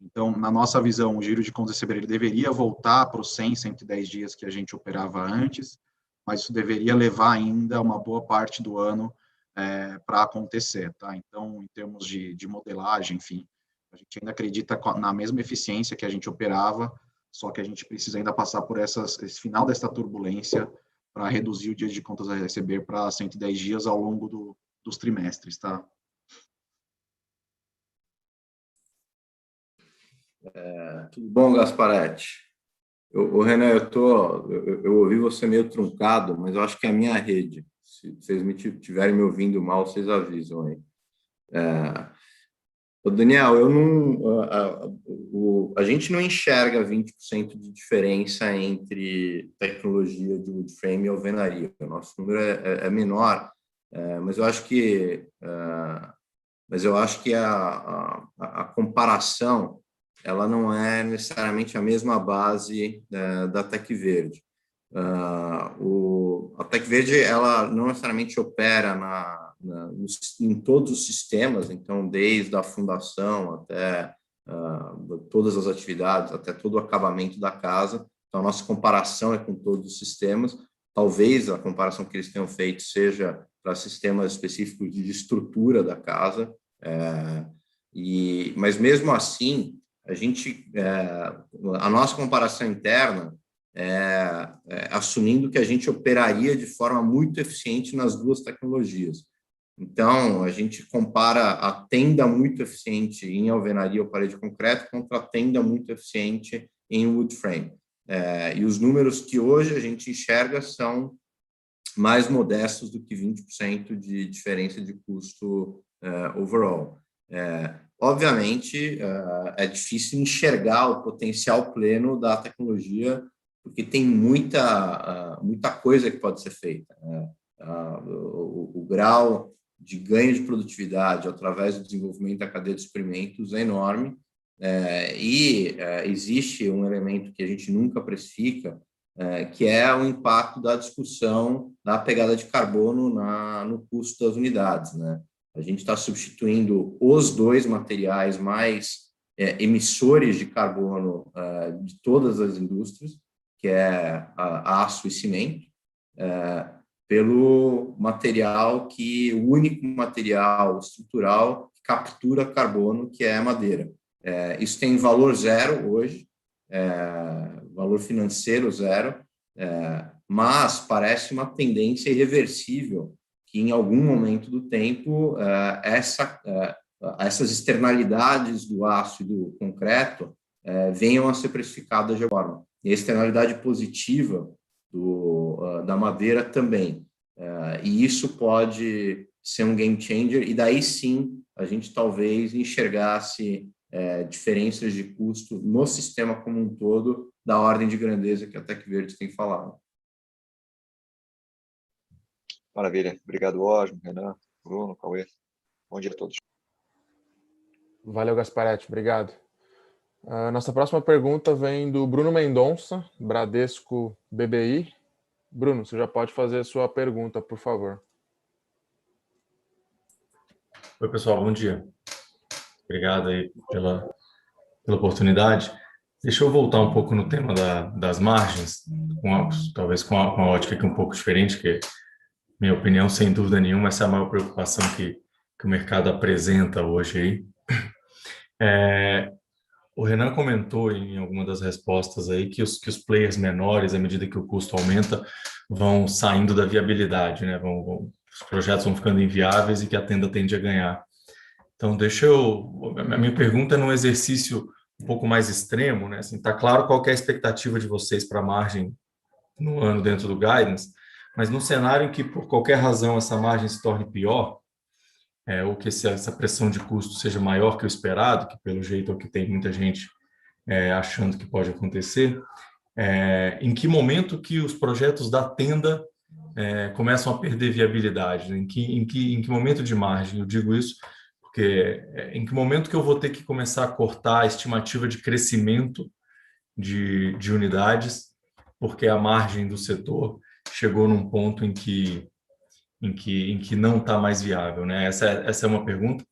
Então, na nossa visão, o giro de contas a receber ele deveria voltar para os 100, 110 dias que a gente operava antes, mas isso deveria levar ainda uma boa parte do ano para acontecer, tá? Então, em termos de modelagem, enfim, a gente ainda acredita na mesma eficiência que a gente operava, só que a gente precisa ainda passar por esse final dessa turbulência para reduzir o dia de contas a receber para 110 dias ao longo dos trimestres, tá? Tudo bom, Gasparetti? Renan, eu ouvi você meio truncado, mas eu acho que é a minha rede. Se vocês estiverem me ouvindo mal, vocês avisam aí. Daniel, a gente não enxerga 20% de diferença entre tecnologia de wood frame e alvenaria. O nosso número é menor, mas eu acho que a comparação ela não é necessariamente a mesma base da Tec Verde. A Tec Verde ela não necessariamente opera em todos os sistemas, então desde a fundação até todas as atividades, até todo o acabamento da casa. Então a nossa comparação é com todos os sistemas. Talvez a comparação que eles tenham feito seja para sistemas específicos de estrutura da casa, mas mesmo assim a nossa comparação interna assumindo que a gente operaria de forma muito eficiente nas duas tecnologias. Então, a gente compara a tenda muito eficiente em alvenaria ou parede de concreto contra a tenda muito eficiente em wood frame. E os números que hoje a gente enxerga são mais modestos do que 20% de diferença de custo overall. Obviamente, é difícil enxergar o potencial pleno da tecnologia, porque tem muita coisa que pode ser feita. O grau de ganho de produtividade através do desenvolvimento da cadeia de suprimentos é enorme, existe um elemento que a gente nunca precifica, que é o impacto da discussão da pegada de carbono no custo das unidades, né? A gente está substituindo os dois materiais mais emissores de carbono de todas as indústrias, que é aço e cimento, pelo material o único material estrutural que captura carbono, que é a madeira. Isso tem valor zero hoje, valor financeiro zero, mas parece uma tendência irreversível que em algum momento do tempo essas externalidades do aço e do concreto venham a ser precificadas de alguma forma. E a externalidade positiva da madeira também. E isso pode ser um game changer, e daí sim a gente talvez enxergasse diferenças de custo no sistema como um todo, da ordem de grandeza que a Tec Verdes tem falado. Maravilha. Obrigado, Osmo, Renan, Bruno, Cauê. Bom dia a todos. Valeu, Gasparetti. Obrigado. Nossa próxima pergunta vem do Bruno Mendonça, Bradesco BBI. Bruno, você já pode fazer a sua pergunta, por favor. Oi, pessoal, bom dia. Obrigado aí pela oportunidade. Deixa eu voltar um pouco no tema das margens, talvez com uma ótica aqui um pouco diferente, que, minha opinião, sem dúvida nenhuma, essa é a maior preocupação que o mercado apresenta hoje aí. O Renan comentou em alguma das respostas aí que os players menores, à medida que o custo aumenta, vão saindo da viabilidade, né? Os projetos vão ficando inviáveis e que a Tenda tende a ganhar. Então, a minha pergunta é num exercício um pouco mais extremo, né? Assim, tá claro qual que é a expectativa de vocês para a margem no ano dentro do guidance, mas no cenário em que, por qualquer razão, essa margem se torne pior, ou que essa pressão de custo seja maior que o esperado, que pelo jeito é o que tem muita gente achando que pode acontecer, em que momento que os projetos da Tenda começam a perder viabilidade? Né? Em que momento de margem? Eu digo isso porque em que momento que eu vou ter que começar a cortar a estimativa de crescimento de unidades, porque a margem do setor chegou num ponto em que não está mais viável, né? Essa é uma pergunta,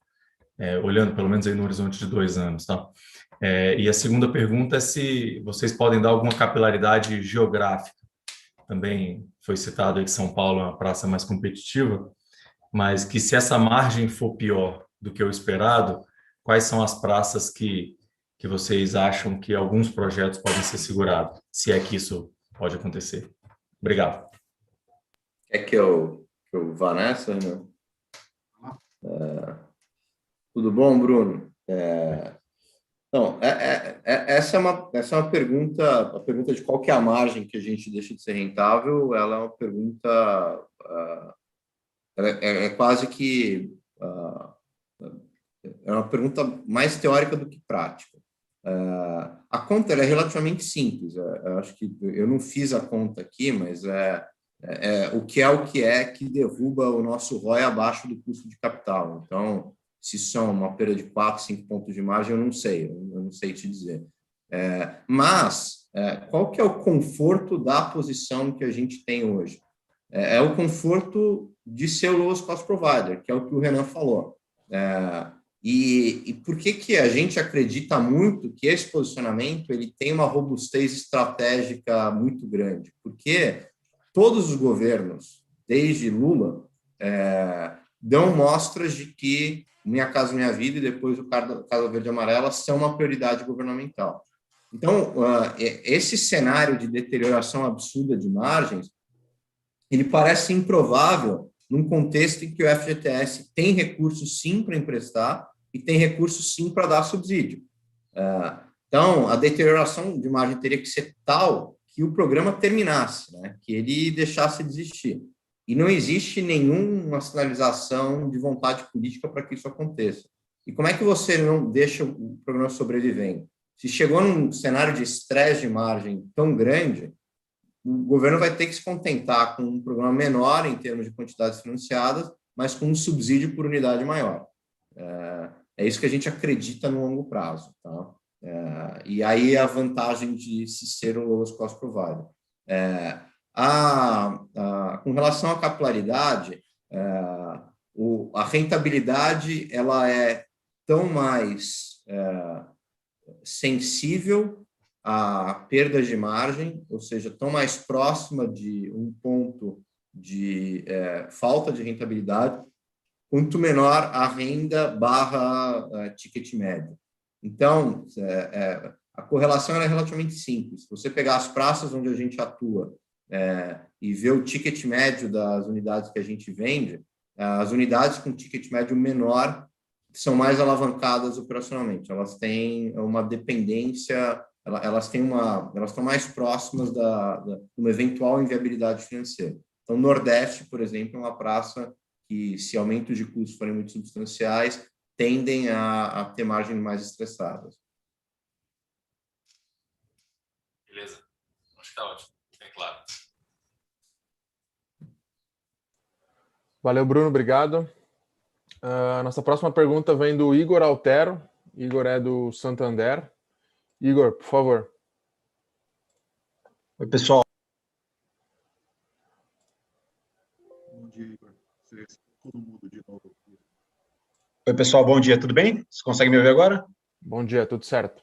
olhando pelo menos aí no horizonte de 2 anos, tá? E a segunda pergunta é se vocês podem dar alguma capilaridade geográfica. Também foi citado aí que São Paulo é uma praça mais competitiva, mas que se essa margem for pior do que o esperado, quais são as praças que vocês acham que alguns projetos podem ser segurados, se é que isso pode acontecer? Obrigado. Quer que eu vá nessa, Renan? Tudo bom, Bruno? Então, essa é uma pergunta, a pergunta de qual que é a margem que a gente deixa de ser rentável, ela é uma pergunta, quase que, é uma pergunta mais teórica do que prática. A conta ela é relativamente simples, eu acho que eu não fiz a conta aqui, mas o que é que derruba o nosso ROI abaixo do custo de capital. Então, se são uma perda de 4, 5 pontos de margem, eu não sei te dizer. Mas, qual que é o conforto da posição que a gente tem hoje? É o conforto de ser o lowest cost provider, que é o que o Renan falou. E por que a gente acredita muito que esse posicionamento ele tem uma robustez estratégica muito grande? Porque todos os governos, desde Lula, dão mostras de que Minha Casa Minha Vida e depois o Casa Verde e Amarela são uma prioridade governamental. Então, esse cenário de deterioração absurda de margens, ele parece improvável num contexto em que o FGTS tem recursos sim para emprestar e tem recursos sim para dar subsídio. Então, a deterioração de margem teria que ser tal que o programa terminasse, né? Que ele deixasse de existir. E não existe nenhuma sinalização de vontade política para que isso aconteça. E como é que você não deixa o programa sobrevivendo? Se chegou num cenário de estresse de margem tão grande, o governo vai ter que se contentar com um programa menor em termos de quantidades financiadas mas com um subsídio por unidade maior. É isso que a gente acredita no longo prazo. Tá? E aí a vantagem de se ser o lowest cost provider. Com relação à capilaridade, a rentabilidade ela é tão mais sensível a perdas de margem, ou seja, tão mais próxima de um ponto de falta de rentabilidade, quanto menor a renda barra ticket médio. Então, a correlação é relativamente simples. Se você pegar as praças onde a gente atua e ver o ticket médio das unidades que a gente vende, as unidades com ticket médio menor são mais alavancadas operacionalmente. Elas têm uma dependência, elas estão mais próximas de uma eventual inviabilidade financeira. Então, Nordeste, por exemplo, é uma praça que, se aumentos de custos forem muito substanciais, tendem a ter margens mais estressadas. Beleza. Acho que está ótimo. É claro. Valeu, Bruno. Obrigado. Nossa próxima pergunta vem do Igor Altero. Igor é do Santander. Igor, por favor. Oi, pessoal. Bom dia, Igor. Você ficou no mudo de novo. Oi, pessoal. Bom dia. Tudo bem? Vocês conseguem me ouvir agora? Bom dia. Tudo certo.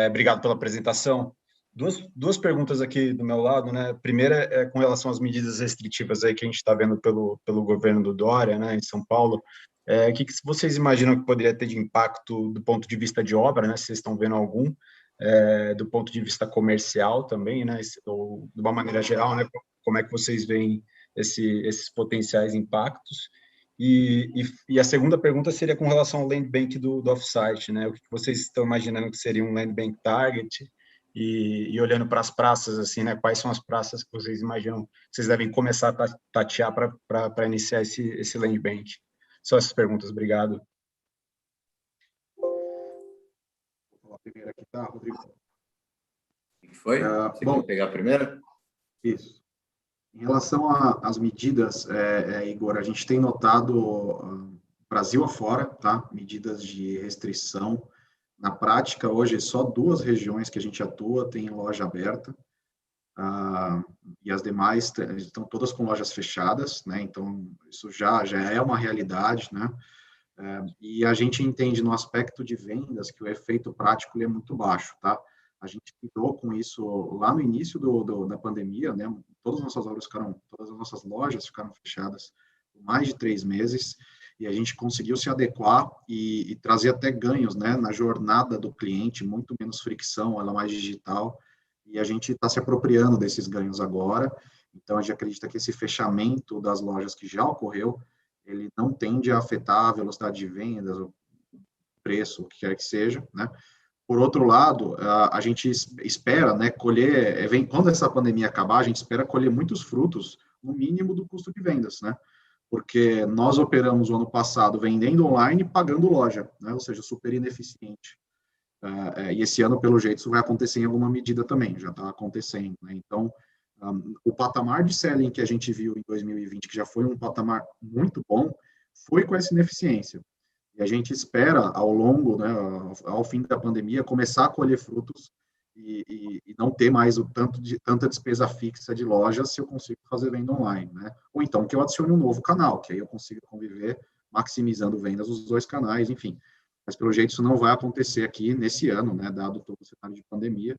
Obrigado pela apresentação. Duas perguntas aqui do meu lado, né? A primeira é com relação às medidas restritivas aí que a gente está vendo pelo governo do Dória, né, em São Paulo. O que vocês imaginam que poderia ter de impacto do ponto de vista de obra, né? Se vocês estão vendo algum, do ponto de vista comercial também, né? Ou de uma maneira geral, né? Como é que vocês veem esses potenciais impactos? E a segunda pergunta seria com relação ao land bank do off-site, né? O que vocês estão imaginando que seria um land bank target? E olhando para as praças, assim, né? Quais são as praças que vocês imaginam que vocês devem começar a tatear para iniciar esse land bank? Só essas perguntas, obrigado. Vou falar primeiro aqui, tá, Rodrigo? O que foi? Você quer pegar a primeira? Isso. Em relação às medidas, Igor, a gente tem notado, Brasil afora, tá? Medidas de restrição. Na prática, hoje, só 2 regiões que a gente atua tem loja aberta, e as demais estão todas com lojas fechadas, né? Então, isso já é uma realidade, né? E a gente entende no aspecto de vendas que o efeito prático ele é muito baixo, tá? A gente lidou com isso lá no início da pandemia, né? Todas as nossas lojas ficaram fechadas por mais de 3 meses, e a gente conseguiu se adequar e trazer até ganhos, né, na jornada do cliente, muito menos fricção, ela mais digital, e a gente está se apropriando desses ganhos agora. Então, a gente acredita que esse fechamento das lojas que já ocorreu, ele não tende a afetar a velocidade de vendas, o preço, o que quer que seja, né? Por outro lado, a gente espera, né, colher, quando essa pandemia acabar, a gente espera colher muitos frutos, no mínimo do custo de vendas, né? Porque nós operamos o ano passado vendendo online e pagando loja, né? Ou seja, super ineficiente. E esse ano, pelo jeito, isso vai acontecer em alguma medida também, já está acontecendo, né? Então, o patamar de selling que a gente viu em 2020, que já foi um patamar muito bom, foi com essa ineficiência. E a gente espera, ao longo, né, ao fim da pandemia, começar a colher frutos e não ter mais tanta despesa fixa de loja se eu consigo fazer venda online, né? Ou então que eu adicione um novo canal, que aí eu consigo conviver maximizando vendas nos 2 canais, enfim. Mas, pelo jeito, isso não vai acontecer aqui nesse ano, né, dado todo o cenário de pandemia.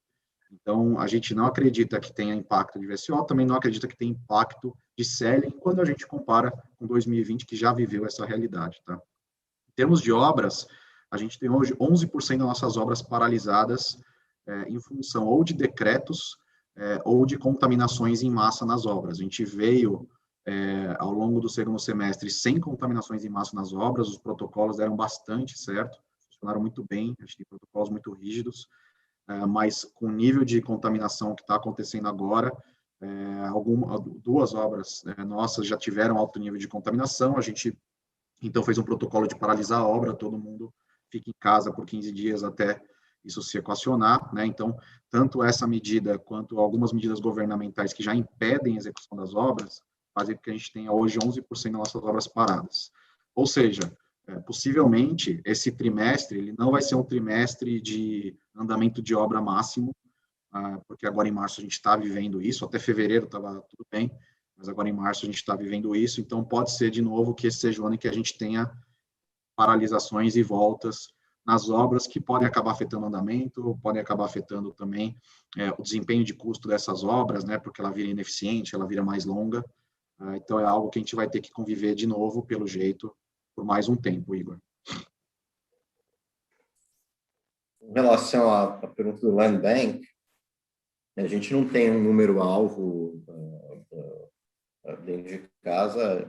Então, a gente não acredita que tenha impacto de VSO, também não acredita que tenha impacto de selling quando a gente compara com 2020, que já viveu essa realidade, tá? Em termos de obras, a gente tem hoje 11% das nossas obras paralisadas em função ou de decretos ou de contaminações em massa nas obras. A gente veio, ao longo do segundo semestre, sem contaminações em massa nas obras, os protocolos deram bastante certo, funcionaram muito bem, a gente tem protocolos muito rígidos, mas com o nível de contaminação que está acontecendo agora, 2 obras nossas já tiveram alto nível de contaminação, a gente então fez um protocolo de paralisar a obra, todo mundo fica em casa por 15 dias até isso se equacionar, né? Então, tanto essa medida quanto algumas medidas governamentais que já impedem a execução das obras, fazer com que a gente tenha hoje 11% das nossas obras paradas. Ou seja, possivelmente, esse trimestre, ele não vai ser um trimestre de andamento de obra máximo, porque agora em março a gente está vivendo isso, até fevereiro estava tudo bem, mas agora em março a gente está vivendo isso, então pode ser de novo que esse seja o ano em que a gente tenha paralisações e voltas nas obras que podem acabar afetando o andamento, podem acabar afetando também o desempenho de custo dessas obras, né, porque ela vira ineficiente, ela vira mais longa, então é algo que a gente vai ter que conviver de novo, pelo jeito, por mais um tempo, Igor. Em relação à pergunta do Land Bank, a gente não tem um número-alvo dentro de casa.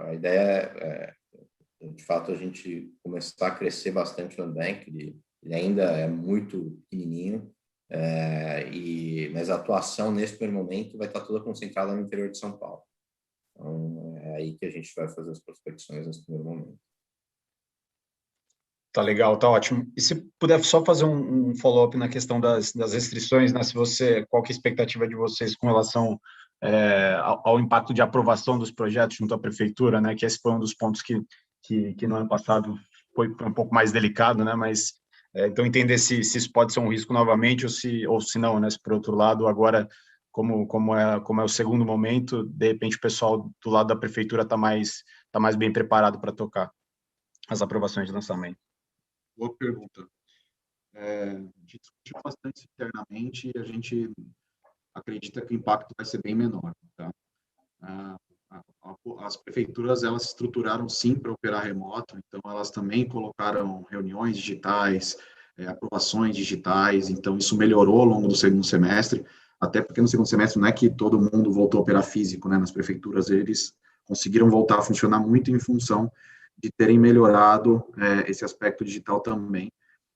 A ideia é, de fato, a gente começar a crescer bastante o Land Bank. Ele ainda é muito pequenininho, mas a atuação, nesse primeiro momento, vai estar toda concentrada no interior de São Paulo. Então, é aí que a gente vai fazer as prospecções nesse primeiro momento. Tá legal, tá ótimo. E se puder só fazer um follow-up na questão das restrições, né? Qual que é a expectativa de vocês com relação ao impacto de aprovação dos projetos junto à prefeitura, né? Que esse foi um dos pontos que no ano passado foi um pouco mais delicado, né? Mas então entender se isso pode ser um risco novamente ou se não, né? Se por outro lado agora como é o segundo momento, de repente o pessoal do lado da prefeitura está mais bem preparado para tocar as aprovações de lançamento. Boa pergunta. A gente discutiu bastante internamente e a gente acredita que o impacto vai ser bem menor. Tá? As prefeituras, elas se estruturaram sim para operar remoto, então elas também colocaram reuniões digitais, aprovações digitais, então isso melhorou ao longo do segundo semestre, até porque no segundo semestre não é que todo mundo voltou a operar físico, né? Nas prefeituras eles conseguiram voltar a funcionar muito em função de terem melhorado esse aspecto digital também.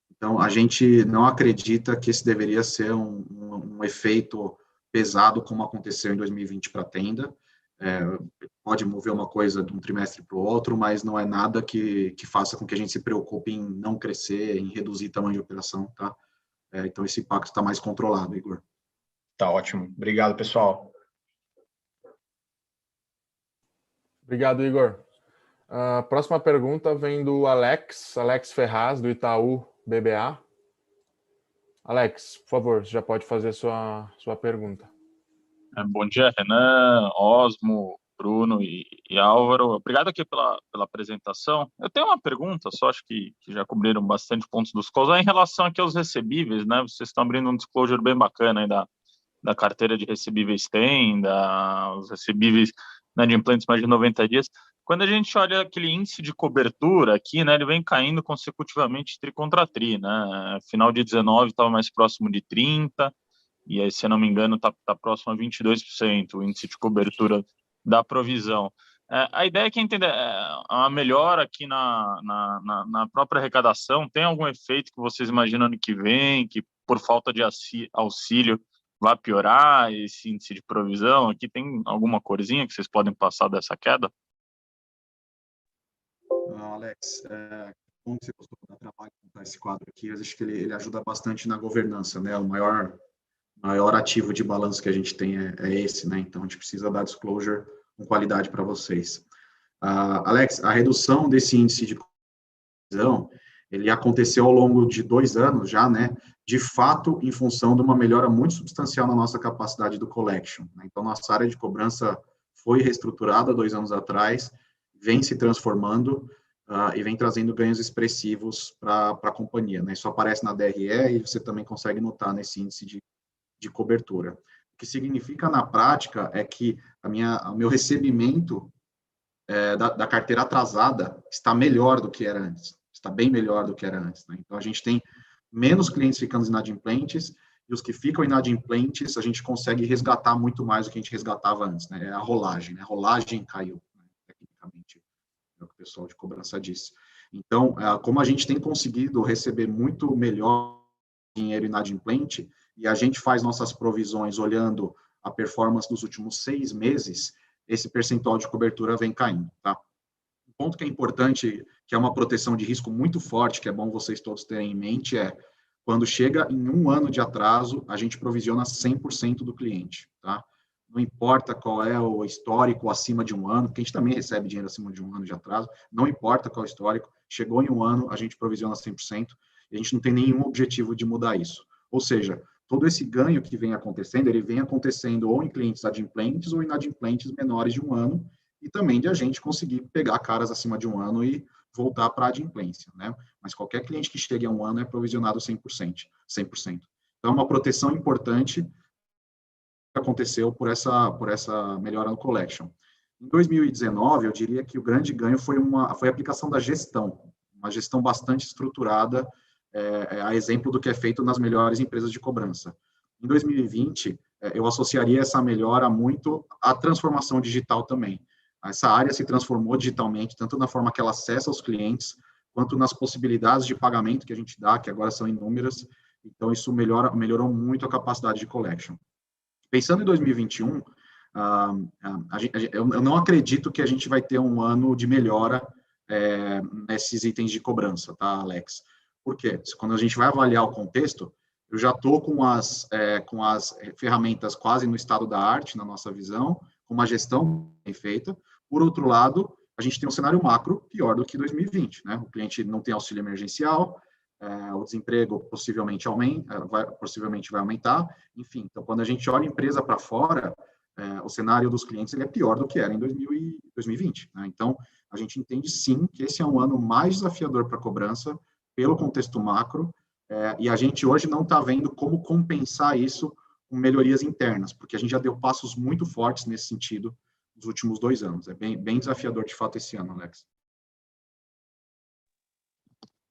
Então, a gente não acredita que esse deveria ser um efeito pesado como aconteceu em 2020 para a Tenda. Pode mover uma coisa de um trimestre para o outro, mas não é nada que faça com que a gente se preocupe em não crescer, em reduzir o tamanho de operação, tá? Então, esse impacto está mais controlado, Igor. Tá ótimo. Obrigado, pessoal. Obrigado, Igor. A próxima pergunta vem do Alex Ferraz, do Itaú BBA. Alex, por favor, você já pode fazer sua pergunta. Bom dia, Renan, Osmo, Bruno e Álvaro. Obrigado aqui pela apresentação. Eu tenho uma pergunta, só acho que já cobriram bastante pontos dos calls, em relação aqui aos recebíveis, né? Vocês estão abrindo um disclosure bem bacana aí da carteira de recebíveis Tenda, os recebíveis inadimplentes mais de 90 dias. Quando a gente olha aquele índice de cobertura aqui, né, ele vem caindo consecutivamente tri contra tri, né? Final de 19 estava mais próximo de 30, e aí, se eu não me engano, está próximo a 22% o índice de cobertura da provisão. A ideia é que entender a melhora aqui na própria arrecadação. Tem algum efeito que vocês imaginam ano que vem, que por falta de auxílio vai piorar esse índice de provisão? Aqui tem alguma corzinha que vocês podem passar dessa queda? Alex, como você gostou do trabalho de montar esse quadro aqui, eu acho que ele ajuda bastante na governança, né? O maior ativo de balanço que a gente tem é esse, né? Então, a gente precisa dar disclosure com qualidade para vocês. Alex, a redução desse índice de provisão, ele aconteceu ao longo de 2 anos já, né? De fato, em função de uma melhora muito substancial na nossa capacidade do collection, né? Então, nossa área de cobrança foi reestruturada 2 anos atrás, vem se transformando e vem trazendo ganhos expressivos para a companhia, né? Isso aparece na DRE e você também consegue notar nesse índice de cobertura. O que significa na prática é que o meu recebimento da carteira atrasada está melhor do que era antes, está bem melhor do que era antes, né? Então, a gente tem menos clientes ficando inadimplentes e os que ficam inadimplentes, a gente consegue resgatar muito mais do que a gente resgatava antes, né? É a rolagem, né? A rolagem caiu, né? Tecnicamente, é o que o pessoal de cobrança disse. Então, como a gente tem conseguido receber muito melhor dinheiro inadimplente, e a gente faz nossas provisões olhando a performance dos últimos 6 meses, esse percentual de cobertura vem caindo, tá? Um ponto que é importante, que é uma proteção de risco muito forte, que é bom vocês todos terem em mente, quando chega em 1 ano de atraso, a gente provisiona 100% do cliente, tá? não importa qual é o histórico acima de um ano, porque a gente também recebe dinheiro acima de um ano de atraso, não importa qual é o histórico, chegou em um ano, a gente provisiona 100%, e a gente não tem nenhum objetivo de mudar isso. Ou seja, todo esse ganho que vem acontecendo, ele vem acontecendo ou em clientes adimplentes ou inadimplentes menores de um ano, e também de a gente conseguir pegar caras acima de um ano e voltar para a adimplência, né? Mas qualquer cliente que chegue a um ano é provisionado 100%. Então, é uma proteção importante que aconteceu por essa melhora no collection. Em 2019, eu diria que o grande ganho foi a aplicação da gestão, uma gestão bastante estruturada, a exemplo do que é feito nas melhores empresas de cobrança. Em 2020, eu associaria essa melhora muito à transformação digital também. Essa área se transformou digitalmente, tanto na forma que ela acessa os clientes, quanto nas possibilidades de pagamento que a gente dá, que agora são inúmeras. Então, isso melhorou muito a capacidade de collection. Pensando em 2021, eu não acredito que a gente vai ter um ano de melhora nesses itens de cobrança, tá, Alex? Por quê? Quando a gente vai avaliar o contexto, eu já estou com as ferramentas quase no estado da arte, na nossa visão, com uma gestão bem feita. Por outro lado, a gente tem um cenário macro pior do que 2020, né? O cliente não tem auxílio emergencial, o desemprego possivelmente vai aumentar, enfim. Então, quando a gente olha a empresa para fora, o cenário dos clientes ele é pior do que era em 2020, né? Então, a gente entende sim que esse é um ano mais desafiador para a cobrança, pelo contexto macro, e a gente hoje não está vendo como compensar isso com melhorias internas, porque a gente já deu passos muito fortes nesse sentido nos últimos 2 anos. É bem desafiador, de fato, esse ano, Alex.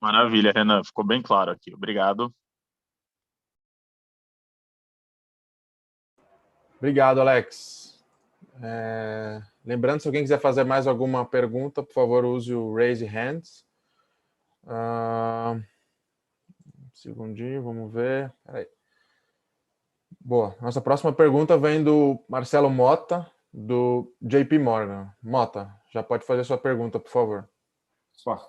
Maravilha, Renan. Ficou bem claro aqui. Obrigado. Obrigado, Alex. Lembrando, se alguém quiser fazer mais alguma pergunta, por favor, use o Raise Hands. Um segundinho, vamos ver. Peraí. Boa. Nossa próxima pergunta vem do Marcelo Mota, do JP Morgan. Mota, já pode fazer sua pergunta, por favor.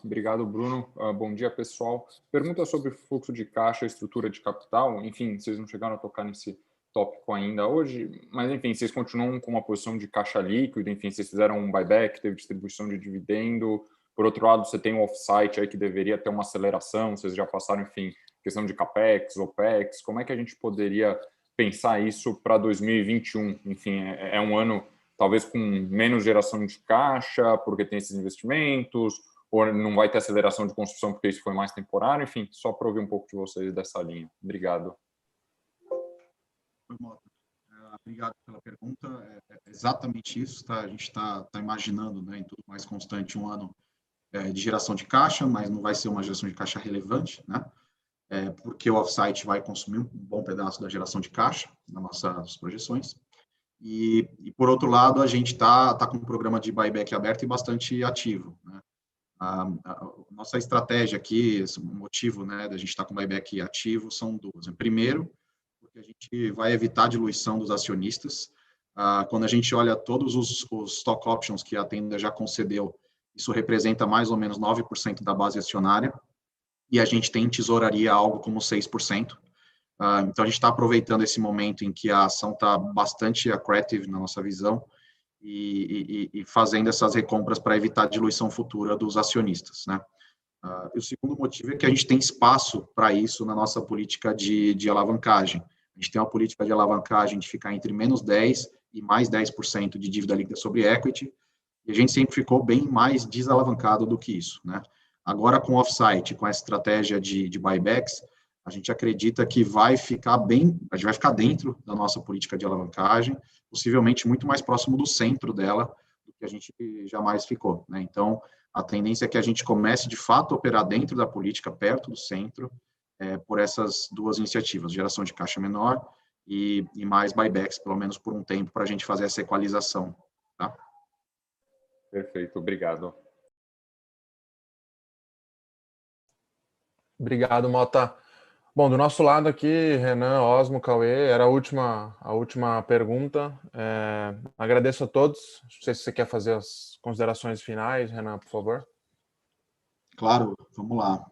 Obrigado, Bruno. Bom dia, pessoal. Pergunta sobre fluxo de caixa e estrutura de capital. Enfim, vocês não chegaram a tocar nesse tópico ainda hoje, mas, enfim, vocês continuam com uma posição de caixa líquido, enfim, vocês fizeram um buyback, teve distribuição de dividendo. Por outro lado, você tem um off-site aí que deveria ter uma aceleração, vocês já passaram, enfim, questão de CAPEX, OPEX. Como é que a gente poderia pensar isso para 2021? Enfim, é um ano talvez com menos geração de caixa, porque tem esses investimentos, ou não vai ter aceleração de construção porque isso foi mais temporário? Enfim, só para ouvir um pouco de vocês dessa linha. Obrigado. Obrigado pela pergunta. É exatamente isso, tá? A gente está imaginando, né, em tudo mais constante, um ano de geração de caixa, mas não vai ser uma geração de caixa relevante, né? Porque o off-site vai consumir um bom pedaço da geração de caixa nas nossas projeções. E por outro lado, a gente está com um programa de buyback aberto e bastante ativo, né? A nossa estratégia aqui, o motivo, né, da gente estar com buyback ativo são duas. Primeiro, porque a gente vai evitar a diluição dos acionistas. Quando a gente olha todos os stock options que a Tenda já concedeu, isso representa mais ou menos 9% da base acionária, e a gente tem em tesouraria algo como 6%. Então, a gente está aproveitando esse momento em que a ação está bastante accretive na nossa visão, e fazendo essas recompras para evitar a diluição futura dos acionistas, né? E o segundo motivo é que a gente tem espaço para isso na nossa política de alavancagem. A gente tem uma política de alavancagem de ficar entre menos 10% e mais 10% de dívida líquida sobre equity, e a gente sempre ficou bem mais desalavancado do que isso, né? Agora, com o off-site, com essa estratégia de buybacks, a gente acredita que a gente vai ficar dentro da nossa política de alavancagem, possivelmente muito mais próximo do centro dela do que a gente jamais ficou, né? Então, a tendência é que a gente comece, de fato, a operar dentro da política, perto do centro, por essas duas iniciativas, geração de caixa menor e mais buybacks, pelo menos por um tempo, para a gente fazer essa equalização, tá? Perfeito, obrigado. Obrigado, Mota. Bom, do nosso lado aqui, Renan, Osmo, Cauê, era a última pergunta. Agradeço a todos. Não sei se você quer fazer as considerações finais, Renan, por favor. Claro, vamos lá.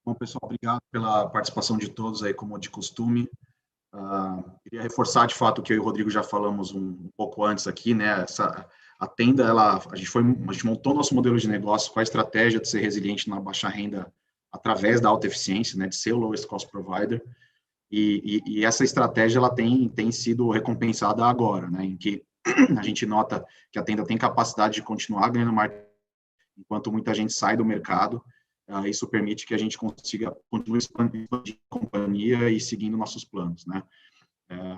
Bom, pessoal, obrigado pela participação de todos aí, como de costume. Queria reforçar, de fato, o que eu e o Rodrigo já falamos um pouco antes aqui, né? A Tenda, a gente montou nosso modelo de negócio com a estratégia de ser resiliente na baixa renda através da alta eficiência, né? De ser o lowest cost provider. E essa estratégia ela tem sido recompensada agora, né? Em que a gente nota que a Tenda tem capacidade de continuar ganhando margem enquanto muita gente sai do mercado. Isso permite que a gente consiga continuar expandindo a companhia e seguindo nossos planos, né?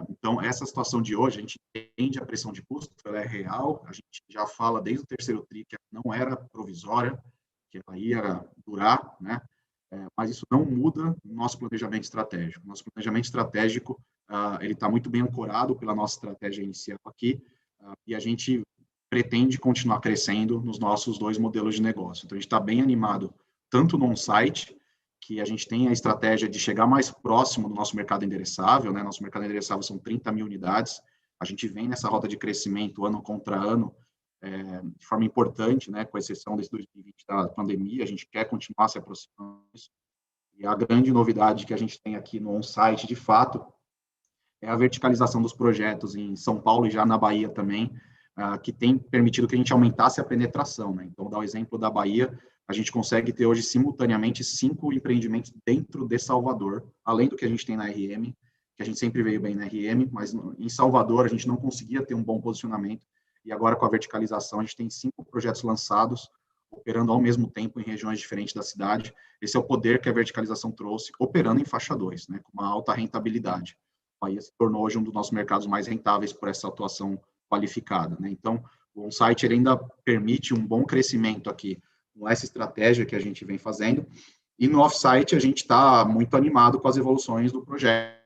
Então, essa situação de hoje, a gente entende a pressão de custo, ela é real, a gente já fala desde o terceiro TRI que ela não era provisória, que ela ia durar, né? Mas isso não muda o nosso planejamento estratégico. Nosso planejamento estratégico, ele está muito bem ancorado pela nossa estratégia inicial aqui, e a gente pretende continuar crescendo nos nossos 2 modelos de negócio. Então, a gente está bem animado, tanto no on-site, que a gente tem a estratégia de chegar mais próximo do nosso mercado endereçável, né? Nosso mercado endereçável são 30 mil unidades, a gente vem nessa rota de crescimento ano contra ano, de forma importante, né? Com exceção desse 2020 da pandemia, a gente quer continuar se aproximando disso. E a grande novidade que a gente tem aqui no on-site, de fato, é a verticalização dos projetos em São Paulo e já na Bahia também, que tem permitido que a gente aumentasse a penetração, né? Então, dar o exemplo da Bahia, a gente consegue ter hoje simultaneamente 5 empreendimentos dentro de Salvador, além do que a gente tem na RM, que a gente sempre veio bem na RM, mas em Salvador a gente não conseguia ter um bom posicionamento, e agora com a verticalização a gente tem 5 projetos lançados, operando ao mesmo tempo em regiões diferentes da cidade. Esse é o poder que a verticalização trouxe, operando em faixa 2, né, com uma alta rentabilidade. A Bahia se tornou hoje um dos nossos mercados mais rentáveis por essa atuação qualificada, né? Então, o on-site ainda permite um bom crescimento aqui, com essa estratégia que a gente vem fazendo, e no off-site a gente está muito animado com as evoluções do projeto.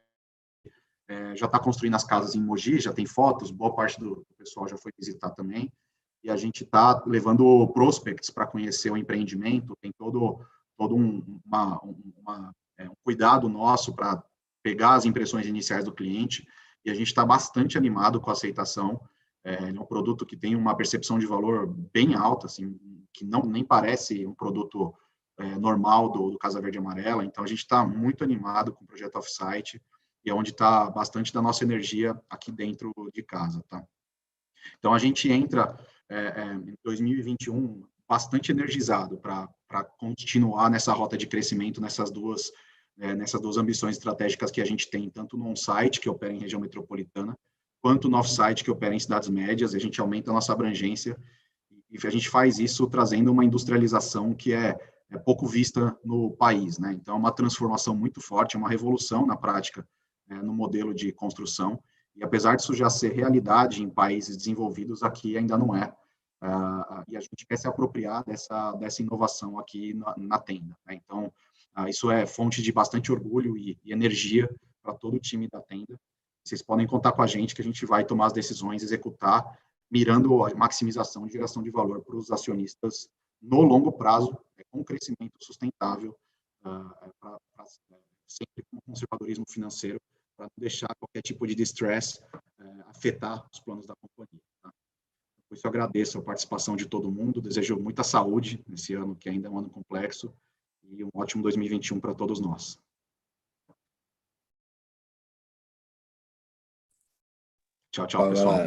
Já está construindo as casas em Mogi, já tem fotos, boa parte do pessoal já foi visitar também, e a gente está levando prospects para conhecer o empreendimento, tem todo um cuidado nosso para pegar as impressões iniciais do cliente, e a gente está bastante animado com a aceitação. É um produto que tem uma percepção de valor bem alta, assim, que nem parece um produto normal do Casa Verde e Amarela. Então, a gente está muito animado com o projeto off-site, e é onde está bastante da nossa energia aqui dentro de casa, tá? Então, a gente entra em 2021 bastante energizado para continuar nessa rota de crescimento, nessas duas ambições estratégicas que a gente tem, tanto no on-site, que opera em região metropolitana, quanto no off-site, que opera em cidades médias. A gente aumenta a nossa abrangência, e a gente faz isso trazendo uma industrialização que é pouco vista no país, né? Então, é uma transformação muito forte, é uma revolução na prática, no modelo de construção, e apesar disso já ser realidade em países desenvolvidos, aqui ainda não é. E a gente quer se apropriar dessa inovação aqui na Tenda, né? Então, isso é fonte de bastante orgulho e energia para todo o time da Tenda. Vocês podem contar com a gente, que a gente vai tomar as decisões, executar, mirando a maximização de geração de valor para os acionistas no longo prazo, com crescimento sustentável, sempre com conservadorismo financeiro, para não deixar qualquer tipo de distress afetar os planos da companhia, tá? Por isso, eu agradeço a participação de todo mundo, desejo muita saúde nesse ano, que ainda é um ano complexo, e um ótimo 2021 para todos nós. Tchau, pessoal.